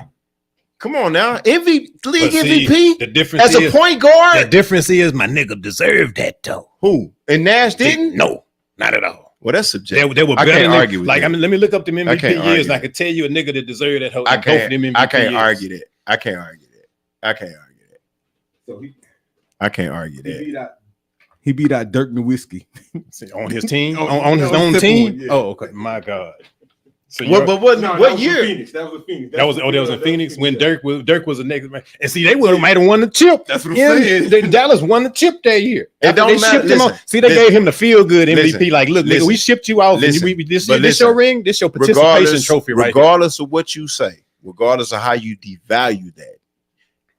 Come on now, MVP.
The difference
as a point guard.
The difference is my nigga deserved that though.
Who? And Nash didn't?
No, not at all.
Well, that's subjective.
They were better.
I can't argue with that.
I mean, let me look up them MVP years, and I can tell you a nigga that deserved that.
I can't argue that. I can't argue that. I can't argue that.
So
I can't argue that.
he beat out Dirk Nowitzki
On his team,
Oh,
on his
that was
own
the
team.
one, yeah.
Oh, okay. My God. So
What
that
year?
was Phoenix. That was Phoenix.
that was in Phoenix when Dirk was the next man. And see, they might have won the chip.
That's what I'm saying.
Dallas won the chip that year.
It don't
They
matter.
shipped him
Listen,
on. See, they gave him the feel good MVP.
listen,
Like, look, nigga,
listen,
we shipped you off.
listen,
And this
but
your ring. This your participation trophy, right?
Regardless of what you say, regardless of how you devalue that,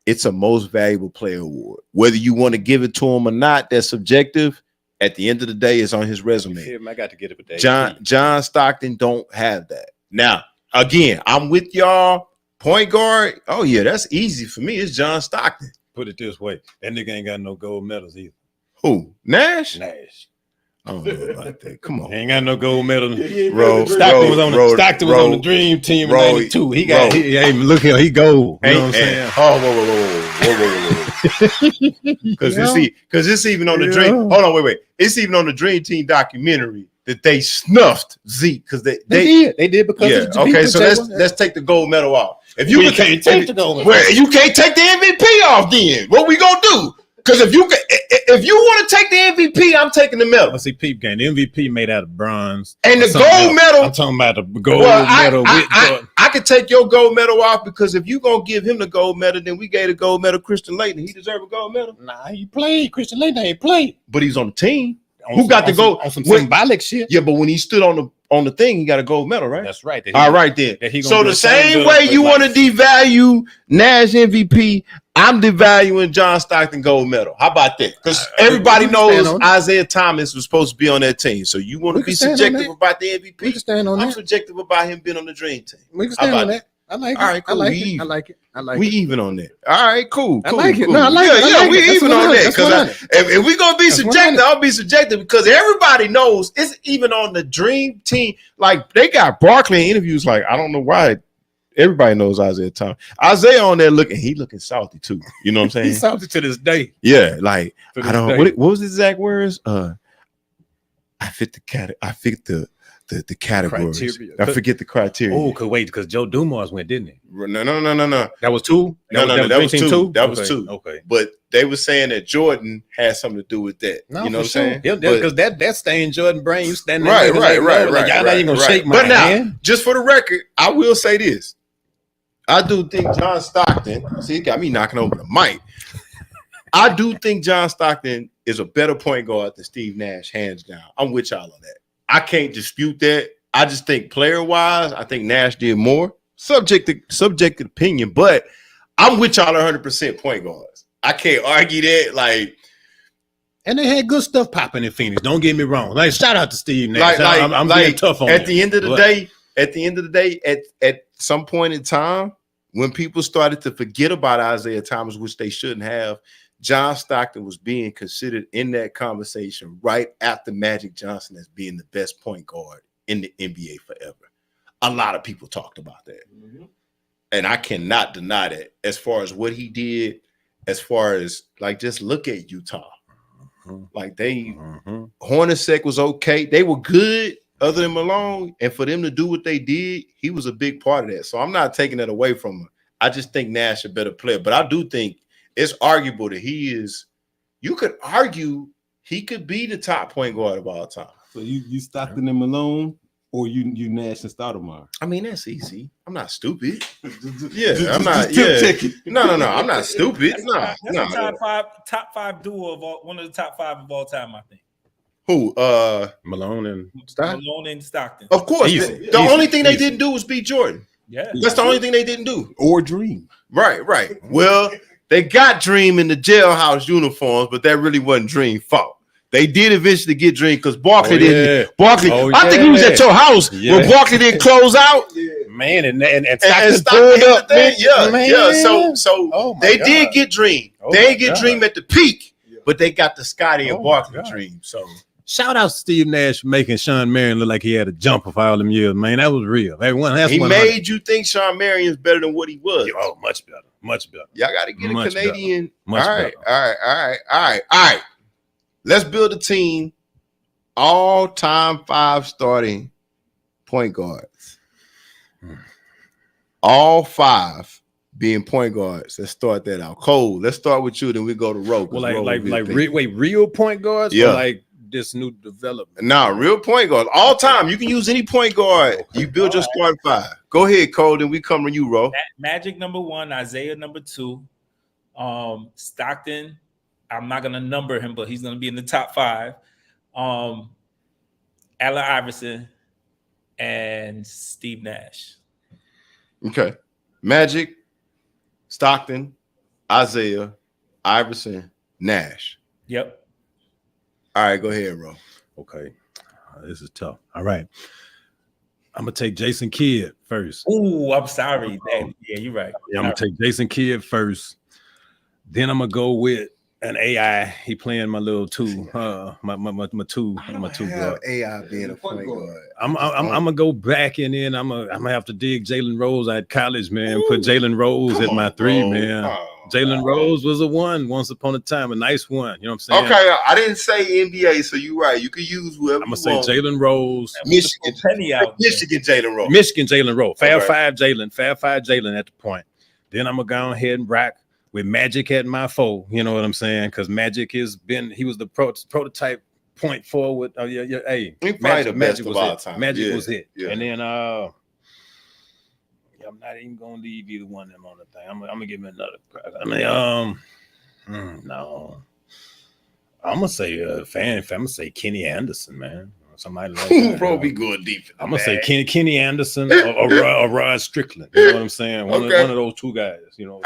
it's a most valuable player award. Whether you want to give it to him or not, that's subjective. At the end of the day, it's on his resume.
I got to get it with that.
John Stockton don't have that. Now, again, I'm with y'all. Point guard. Oh yeah, that's easy for me. It's John Stockton.
Put it this way: that nigga ain't got no gold medals either.
Who? Nash?
I
don't know about that. Come on.
He ain't got no gold medal.
Stockton
was on the dream team in '92. He got look here, he gold. You know what I'm saying?
Whoa. Because it's even on the dream. Hold on, wait. It's even on the Dream Team documentary that they snuffed Zeke because they
did because of the
okay. So let's take the gold medal off. If you
can't take the gold medal,
well, you can't take the MVP off. Then what we gonna do? Because if you want to take the MVP, I'm taking the medal.
See, peep game. The MVP made out of bronze.
And the gold medal.
I'm talking about the gold medal.
I could take your gold medal off because if you gonna give him the gold medal, then we gave the gold medal Christian Laettner. He deserve a gold medal.
Nah, he played. Christian Laettner ain't played,
but he's on the team. Who got the gold?
On some symbolic shit.
Yeah, but when he stood on the thing, he got a gold medal, right?
That's right.
All right then. So the same way you want to devalue Nash MVP, I'm devaluing John Stockton gold medal. How about that? Because everybody knows Isaiah Thomas was supposed to be on that team. So you want to be subjective about the MVP?
We can stand on that.
I'm subjective about him being on the dream team.
We can stand on that. I like it.
All right, cool.
I like it.
We even on that. All right, cool.
I like it.
Cool.
No, I like it.
Yeah, we even on that. Because if we're going to be subjective, I'll be subjective because everybody knows it's even on the dream team. Like, they got Barkley in interviews. Like, I don't know why. Everybody knows Isaiah Thomas. Isaiah on there looking salty too. You know what I'm saying?
He's salty to this day.
Yeah, like, I don't know. What was the exact words? I fit the the categories. Criteria. I forget the criteria.
Oh, because Joe Dumars went, didn't he?
No.
That was two?
That was two. That was two.
Okay.
But they were saying that Jordan had something to do with that.
No,
you know what I'm saying?
Because that stay in Jordan brain. You standing
there. Right.
Y'all not even going to shake my hand.
Now, just for the record, I will say this. I do think John Stockton, see, he got me knocking over the mic. I do think John Stockton is a better point guard than Steve Nash, hands down. I'm with y'all on that. I can't dispute that. I just think player-wise, I think Nash did more. Subjective opinion, but I'm with y'all 100% point guards. I can't argue that. Like,
and they had good stuff popping in Phoenix. Don't get me wrong. Like, shout out to Steve Nash. I'm being tough on
at the end of the day, at some point in time, when people started to forget about Isaiah Thomas, which they shouldn't have, John Stockton was being considered in that conversation right after Magic Johnson as being the best point guard in the NBA forever. A lot of people talked about that. Mm-hmm. And I cannot deny that as far as what he did, as far as like, just look at Utah. Mm-hmm. Like Hornacek was okay. They were good other than Malone. And for them to do what they did, he was a big part of that. So I'm not taking that away from him. I just think Nash a better player. But I do think it's arguable that you could argue he could be the top point guard of all time.
So you Stockton and Malone, or you Nash and Stoudemire?
I mean, that's easy. I'm not stupid. I'm not. Yeah. No. I'm not stupid.
That's a top five duo of all, one of the top five of all time, I think.
Who?
Malone and
Stockton.
Of course. The only thing they didn't do was beat Jordan.
Yeah.
That's the only thing they didn't do.
Or Dream. Right.
Well, they got Dream in the jailhouse uniforms, but that really wasn't Dream's fault. They did eventually get Dream because Barkley didn't. Barkley, I think he was at your house when Barkley didn't close out.
Man, and
Stockton pulled up. Yeah. So they did get Dream. They didn't get Dream at the peak, but they got the Scotty and Barkley Dream. So
shout out to Steve Nash for making Sean Marion look like he had a jumper for all them years, man. That was real.
He made you think Sean Marion's better than what he was.
Oh, much better.
Y'all got to get a Canadian. All right. Let's build a team. All-time 5 starting point guards. All 5 being point guards. Let's start that out. Cole, let's start with you, then we go to Ro.
Well, real point guards,
yeah,
or like this new development.
Nah, real point guards all time. You can use any point guard. Okay. You build your starting five. Go ahead, Cole. Then we come to you, Ro.
Magic number 1, Isaiah number 2, Stockton. I'm not gonna number him, but he's gonna be in the top 5. Allen Iverson and Steve Nash.
Okay, Magic, Stockton, Isaiah, Iverson, Nash.
Yep.
All right, go ahead, Ro.
Okay, this is tough. All right, I'm gonna take Jason Kidd first.
Oh, I'm sorry. Yeah, you're right.
Yeah, I'm gonna take Jason Kidd first. Then I'm gonna go with an AI. He playing my little two, my two guard.
AI being a point guard.
I'm gonna go back and then I'm gonna have to dig Jalen Rose at college, man. Ooh, put Jalen Rose at my 3, man. Jalen Rose was a 1 once upon a time, a nice 1. You know what I'm saying?
Okay, I didn't say NBA, so you're right. You could use whoever.
I'm gonna say Jalen Rose,
Michigan Jalen Rose,
Michigan Jalen Rose. Fab 5 Jalen at the point. Then I'm gonna go ahead and rock with Magic at my 4, you know what I'm saying? Because Magic he was the prototype point forward. Oh yeah. Hey,
Magic was all time.
Magic was it.
Yeah.
And then I'm not even gonna leave either one of them on the thing. I'm gonna give him another crack. I mean, no, I'm gonna say I'm gonna say Kenny Anderson, man. Somebody like that.
Bro, be going deep.
I'm gonna say Kenny Anderson or Rod Strickland. You know what I'm saying? One of those 2 guys. You know.
All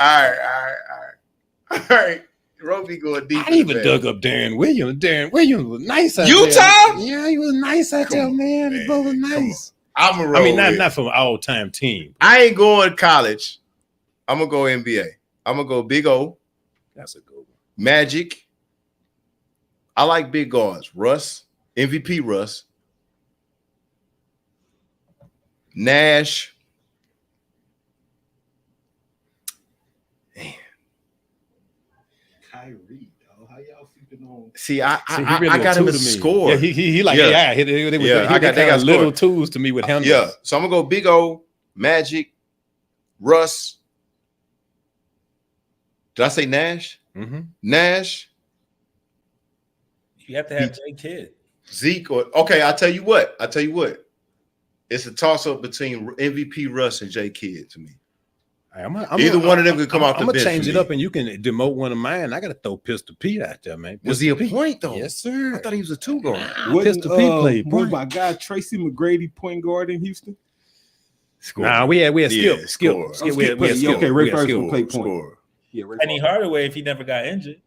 right. Bro, be going deep.
I even dug up Darren Williams. Darren Williams was nice out
Utah?
there. Yeah, he was nice out there, man. He both was nice. Not from an all-time team.
I ain't going college. I'm gonna go NBA. I'm gonna go Big O.
That's a good one.
Magic. I like big guards. Russ. MVP Russ, Nash,
Kyrie, dog. How y'all sleeping on?
See, I got him to score.
Yeah, he like I got they got little tools to me with him.
Yeah, so I'm gonna go Big O, Magic, Russ. Did I say Nash?
Mm-hmm.
Nash.
You have to have J Kidd.
Zeke okay, I'll tell you what. It's a toss-up between MVP Russ and J Kidd to me. Either one of them could come off the bench.
I'm gonna change it up and you can demote one of mine. I gotta throw Pistol Pete out there, man.
Was he a point though?
Yes, sir.
I thought he was a 2 guard.
Pistol Pete played. Was my guy Tracy McGrady point guard in Houston?
Score. Nah, we had skill.
Okay, Ray First play point.
Yeah, Penny Hardaway if he never got injured.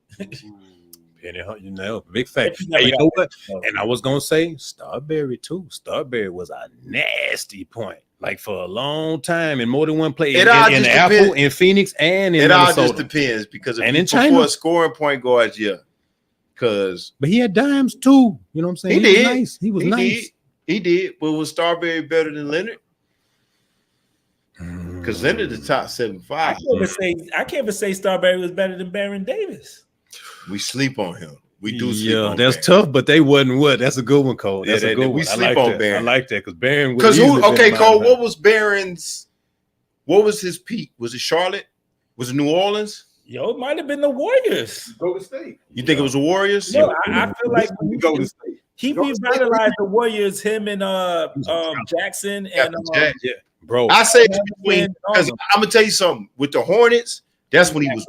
Big fact. Hey, you know what? And I was gonna say Starberry too. Starberry was a nasty point, like for a long time in more than one play. In Apple, in Phoenix, and in Minnesota.
It all just depends because
and in China,
for scoring point guards, yeah. But
he had dimes too. You know what I'm saying? He was nice. He was nice.
He did. But was Starberry better than Leonard? Because Leonard the top 7'5".
I can't even say Starberry was better than Baron Davis.
We sleep on him. We do sleep on
that's
Baron.
tough, but they wasn't what? That's a good one, Cole. That's a good one.
We sleep on Baron.
I like that because Baron.
Because Cole, what was Baron's? What was his peak? Was it Charlotte? Was it New Orleans?
Yo, it might have been the Warriors.
Golden State.
You think it was the Warriors?
No, I feel like Golden State. He revitalized the Warriors. Him and Jackson and
bro.
I say between because I'm gonna tell you something with the Hornets. That's when he was.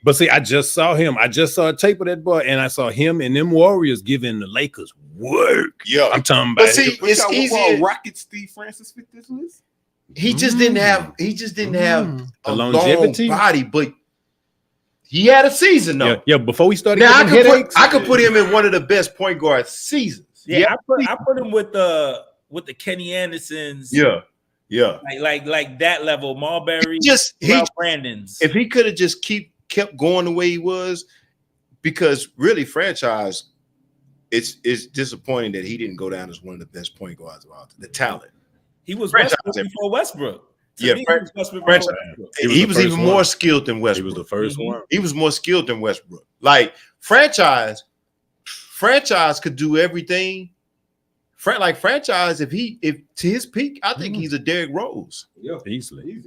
But see, I just saw him. I just saw a tape of that boy, and I saw him and them Warriors giving the Lakers work.
Yeah,
I'm talking about.
But see, it's easy.
Rocket Steve Francis fit this list.
He just didn't have. He just didn't have
the longevity
body, but he had a season though.
Yeah. Before we started,
now I could put him in one of the best point guard seasons.
Yeah, I put him with the Kenny Andersons.
Yeah,
like that level. Marbury, Brandon's.
If he could have just kept going the way he was, because really franchise, it's disappointing that he didn't go down as one of the best point guards of all time. The talent.
He was Westbrook before Westbrook.
He was even more skilled than Westbrook.
He was the first one.
He was more skilled than Westbrook. Like franchise could do everything. Franchise, if to his peak, I think he's a Derrick Rose.
Yeah, easily.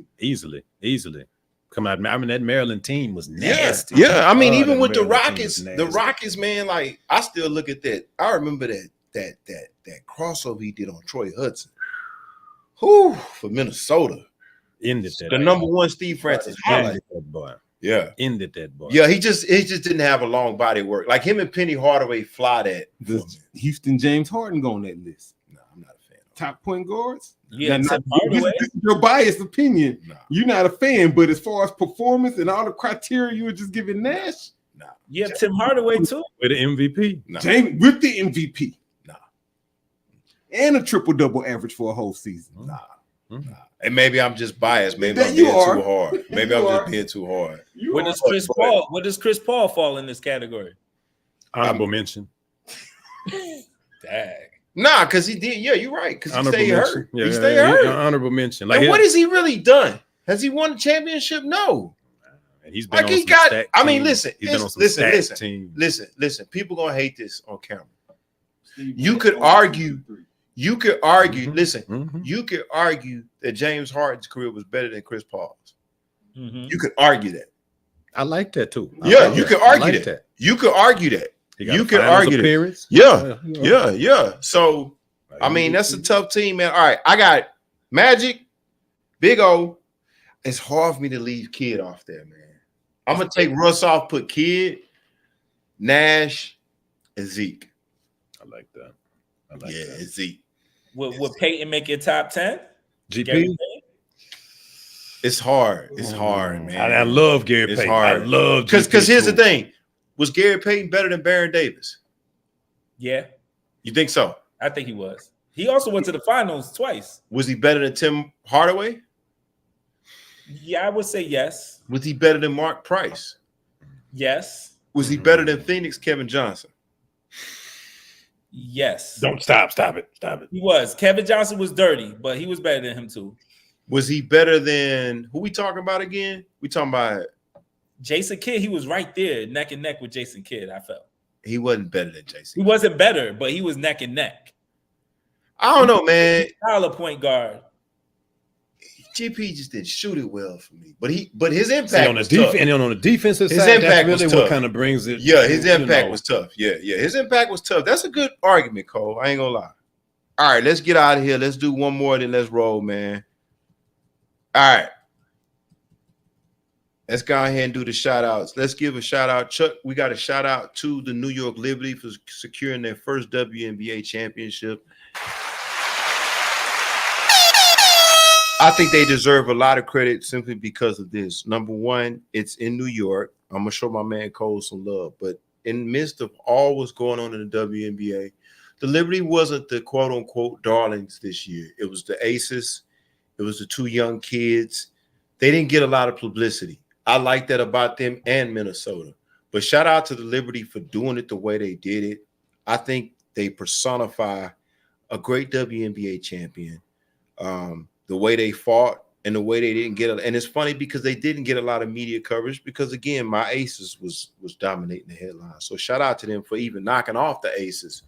come out. I mean, that Maryland team was nasty.
Yeah. I mean,
Oh,
even
that
with the
Maryland team was
Rockets,
nasty.
man, like I still look at that. I remember that crossover he did on Troy Hudson. Whew, for Minnesota.
Ended that.
The number one Steve Francis highlight.
Ended that boy.
Yeah.
Ended that boy.
Yeah, he just didn't have a long body work. Like him and Penny Hardaway fly that.
Does Houston James Harden go on that list?
No, I'm not a fan.
Top point guards?
Yeah,
Now,
Tim Hardaway.
this is your biased opinion.
No.
You're not a fan, but as far as performance and all the criteria you were just giving Nash,
Yeah, Tim Hardaway too.
With the MVP.
No.
James with the MVP.
Nah.
And a triple-double average for a whole season.
Nah. And maybe I'm just biased. Maybe
That
I'm
you
being
are.
too hard. Maybe
You
I'm
are.
just being too hard.
Where does Chris Paul fall in this category?
Honorable mention.
Dang.
Nah, because he did. Yeah, you're right. Because he
Honorable
stayed
mention.
hurt.
Yeah,
He stayed hurt.
Honorable mention. Like
And what has he really done? Has he won a championship? No.
he's been
Like
on
he
some
got.
stacked
I mean,
teams.
listen.
He's been on some
Listen.
stacked
Listen.
teams.
Listen. People gonna hate this on camera. You could argue. You could argue.
Mhm.
Listen.
Mhm.
You could argue that James Harden's career was better than Chris Paul's.
Mm-hmm.
You could argue that.
I like that too. I
Yeah,
like
you
that.
could
I
argue
like
that. You could argue that.
He got
You
a
could
finals
argue that.
appearance.
Yeah. So I mean, that's a tough team, man. All right, I got Magic, Big O. It's hard for me to leave Kid off there, man. I'm gonna take Russ off, put Kid, Nash, and Zeke.
I like that. I like
Yeah,
that.
it's Zeke.
Would Peyton make your top 10?
GP.
It's hard. It's hard, man.
I love Gary
It's
Payton.
hard.
I love
because here's the
too.
thing: was Gary Payton better than Baron Davis?
Yeah,
You think so?
I think he was. He also went to the finals twice.
Was he better than Tim Hardaway?
Yeah, I would say yes.
Was he better than Mark Price?
Yes.
Was he better than Phoenix Kevin Johnson?
Yes.
Don't stop it.
He was. Kevin Johnson was dirty, but he was better than him too.
Was he better than who we talking about again? We talking about
Jason Kidd. He was right there, neck and neck with Jason Kidd. I felt
he wasn't better than Jason.
he wasn't better, but he was neck and neck.
I don't know, man.
Tyler point guard.
GP just didn't shoot it well for me, but his impact
See, on the
was tough.
defense and on the defensive
His
side,
impact
that's
was
really
tough.
what kind of brings it.
Yeah, his
you
impact
know.
was tough. Yeah, his impact was tough. That's a good argument, Cole. I ain't gonna lie. All right, let's get out of here. Let's do one more, then let's roll, man. All right. Let's go ahead and do the shout outs. Let's give a shout out. Chuck, we got a shout out to the New York Liberty for securing their first WNBA championship. I think they deserve a lot of credit simply because of this. Number one, it's in New York. I'm going to show my man Cole some love. But in the midst of all what's going on in the WNBA, the Liberty wasn't the quote-unquote darlings this year. It was the aces. It was the two young kids. They didn't get a lot of publicity. I like that about them and Minnesota. But shout out to the Liberty for doing it the way they did it. I think they personify a great WNBA champion. The way they fought and the way they didn't get and it's funny because they didn't get a lot of media coverage because again, my Aces was dominating the headlines. So shout out to them for even knocking off the Aces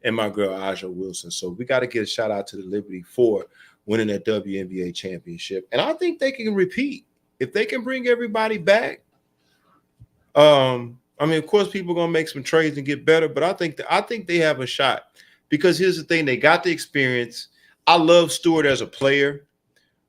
and my girl Aja Wilson. So we got to get a shout out to the Liberty for winning that WNBA championship. And I think they can repeat if they can bring everybody back. I mean, of course, people are gonna make some trades and get better, but I think they have a shot because here's the thing: they got the experience. I love Stewart as a player.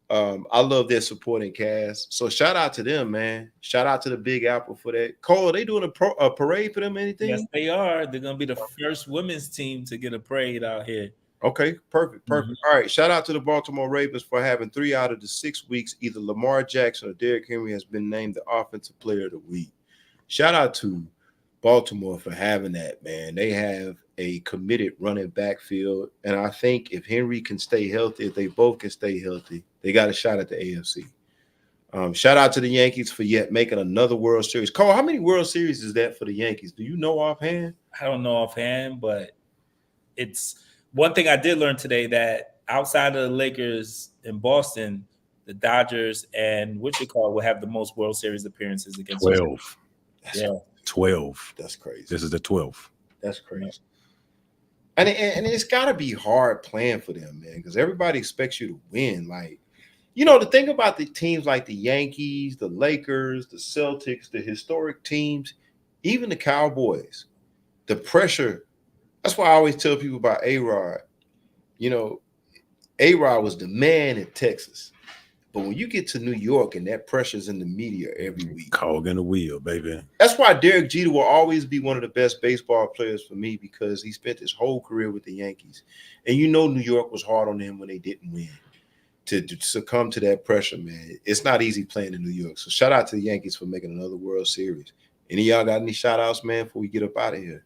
I love their supporting cast. So shout out to them, man. Shout out to the Big Apple for that. Cole, are they doing a parade for them? Anything?
Yes, they are. They're gonna be the first women's team to get a parade out here.
Okay, perfect. All right, shout out to the Baltimore Ravens for having 3 out of the 6 weeks. Either Lamar Jackson or Derrick Henry has been named the Offensive Player of the Week. Shout out to Baltimore for having that, man. They have a committed running backfield, and I think if Henry can stay healthy, if they both can stay healthy, they got a shot at the AFC. Shout out to the Yankees for yet making another World Series. Cole, how many World Series is that for the Yankees? Do you know offhand?
I don't know offhand, but it's one thing I did learn today that outside of the Lakers in Boston, the Dodgers and will have the most World Series appearances against
12.
Yeah.
12.
That's crazy.
This is the 12th.
That's crazy. And it's got to be hard playing for them, man, because everybody expects you to win. Like, You know, the thing about the teams like the Yankees, the Lakers, the Celtics, the historic teams, even the Cowboys, the pressure. That's why I always tell people about A-Rod. You know, A-Rod was the man in Texas. But when you get to New York and that pressure's in the media every week.
Cog in the wheel, baby.
That's why Derek Jeter will always be one of the best baseball players for me, because he spent his whole career with the Yankees. And you know New York was hard on him when they didn't win. To succumb to that pressure, man, it's not easy playing in New York. So shout out to the Yankees for making another World Series. Any of y'all got any shout outs, man, before we get up out of here?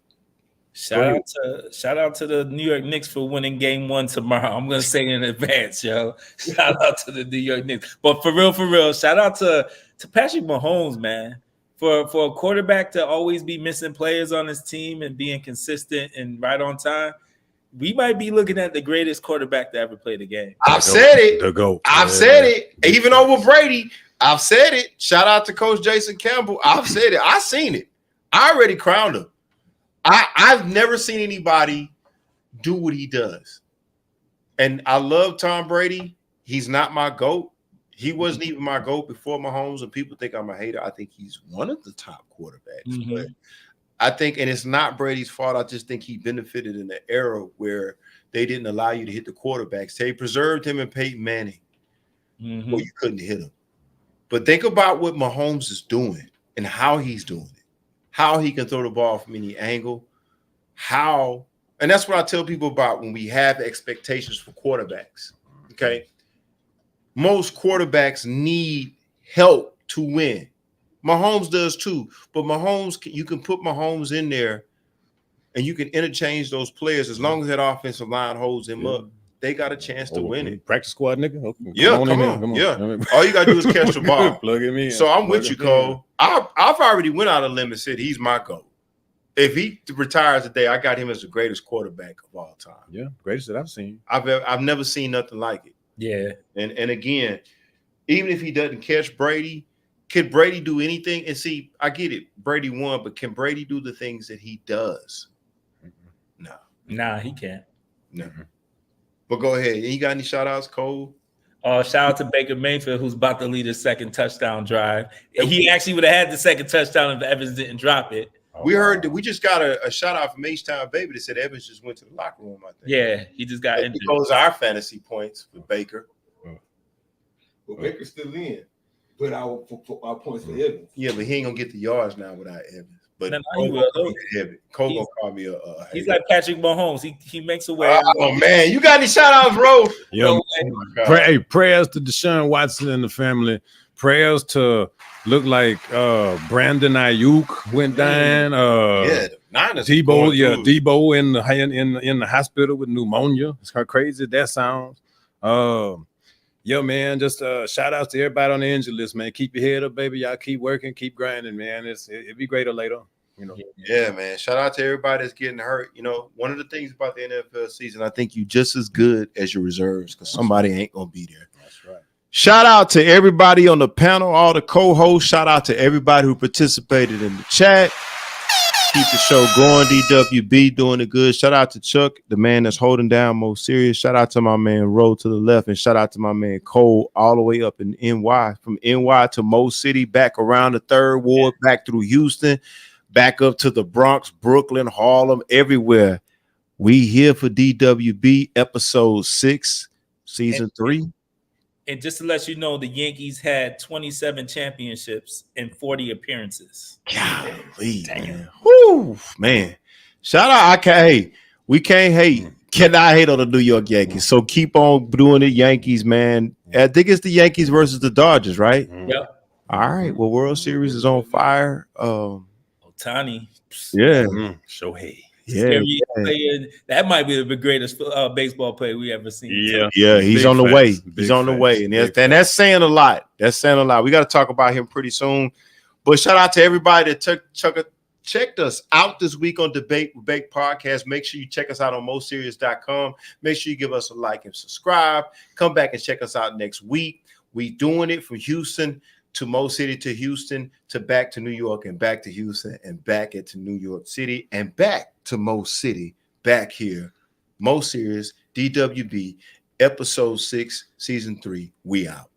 Shout out to the New York Knicks for winning Game 1 tomorrow. I'm gonna say in advance, yo. Shout out to the New York Knicks. But for real, shout out to Patrick Mahomes, man. For a quarterback to always be missing players on his team and being consistent and right on time, we might be looking at the greatest quarterback to ever play the game.
I've said it.
The GOAT.
I've said it. Even over Brady, I've said it. Shout out to Coach Jason Campbell. I've said it. I've seen it. I already crowned him. I've never seen anybody do what he does. And I love Tom Brady. He's not my GOAT. He wasn't even my GOAT before Mahomes, and people think I'm a hater. I think he's one of the top quarterbacks.
Mm-hmm.
But I think, and it's not Brady's fault, I just think he benefited in the era where they didn't allow you to hit the quarterbacks. They preserved him and Peyton Manning, where you couldn't hit him. But think about what Mahomes is doing and how he's doing it. How he can throw the ball from any angle, and that's what I tell people about when we have expectations for quarterbacks, okay? Most quarterbacks need help to win. Mahomes does too, but you can put Mahomes in there and you can interchange those players as long as that offensive line holds him up. They got a chance to win it.
Practice squad, nigga. Okay.
Come on. Yeah. All you gotta do is catch the ball.
Plug him in.
So I'm with you, Cole. I've already went out of limb and said he's my GOAT. If he retires today, I got him as the greatest quarterback of all time.
Yeah, greatest that I've seen.
I've never seen nothing like it.
Yeah.
And again, even if he doesn't catch Brady, can Brady do anything? And see, I get it. Brady won, but can Brady do the things that he does? No.
Nah, he can't.
No. But go ahead. You got any shout outs, Cole?
Shout out to Baker Mayfield, who's about to lead his second touchdown drive. He actually would have had the second touchdown if Evans didn't drop it.
We heard that we just got a shout out from H-Town Baby that said Evans just went to the locker room, I think.
Yeah, he just got injured.
Those are our fantasy points with Baker.
Well, Baker's still in, but our points for Evans.
Yeah, but he ain't gonna get the yards now without Evans. But
he will.
Cole gonna call me a
he's like Patrick Mahomes. He makes a way.
Oh man, you got any shout outs, bro?
Yo, prayers to Deshaun Watson and the family. Prayers to look like Brandon Ayuk went down. Debo in the hospital with pneumonia. It's how crazy that sounds. Yo, man, just shout out to everybody on the injury list, man. Keep your head up, baby. Y'all keep working, keep grinding, man. It'll be greater later. You know.
Yeah, man. Shout out to everybody that's getting hurt. You know, one of the things about the NFL season, I think you just as good as your reserves because somebody ain't gonna be there.
That's right.
Shout out to everybody on the panel, all the co-hosts. Shout out to everybody who participated in the chat. Keep the show going. DWB doing it good. Shout out to Chuck, the man that's holding down Most Serious. Shout out to my man Ro to the left, and shout out to my man Cole all the way up in NY, from NY to Mo City, back around the 3rd Ward, back through Houston, back up to the Bronx, Brooklyn, Harlem, everywhere. We here for DWB episode 6, season 3.
And just to let you know, the Yankees had 27 championships and 40 appearances.
Golly, man. Woo, man. Shout out. We can't hate. Cannot hate on the New York Yankees. So keep on doing it, Yankees, man. I think it's the Yankees versus the Dodgers, right?
Yep.
All right. Well, World Series is on fire.
Ohtani.
Yeah.
Shohei.
Yeah.
Player. That might be the greatest baseball player we ever seen.
Yeah, he's on the way. He's on the way. And that's saying a lot. That's saying a lot. We got to talk about him pretty soon. But shout out to everybody that checked us out this week on Debate with Bake Podcast. Make sure you check us out on mostserious.com. Make sure you give us a like and subscribe. Come back and check us out next week. We doing it from Houston to Mo City to Houston to back to New York and back to Houston and back into New York City and back to Mo City, back here. Mo Serious, DWB, episode 6, season 3. We out.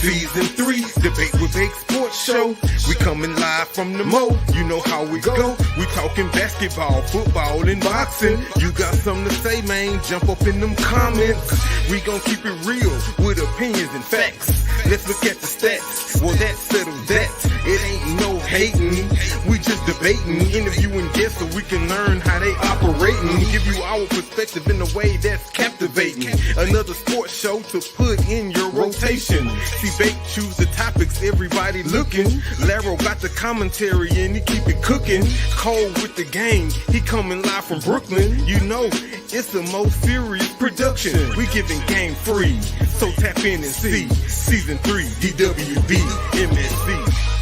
Season 3, Debate with Bake Sports Show. We coming live from the Mo. You know how we go. We talking basketball, football, and boxing. You got something to say, man? Jump up in them comments. We gon' keep it real with opinions and facts. Let's look at the stats. Well, that settles that. It ain't no hating. We just debating, interviewing guests so we can learn how they operating. Give you our perspective in a way that's captivating. Another sports show to put in your rotation. See, Bake choose the topics, everybody looking. Laro got the commentary and he keep it cooking. Cole with the game, he coming live from Brooklyn. You know, it's the most serious production. We giving game free, so tap in and see. Season 3, DWB, MSC.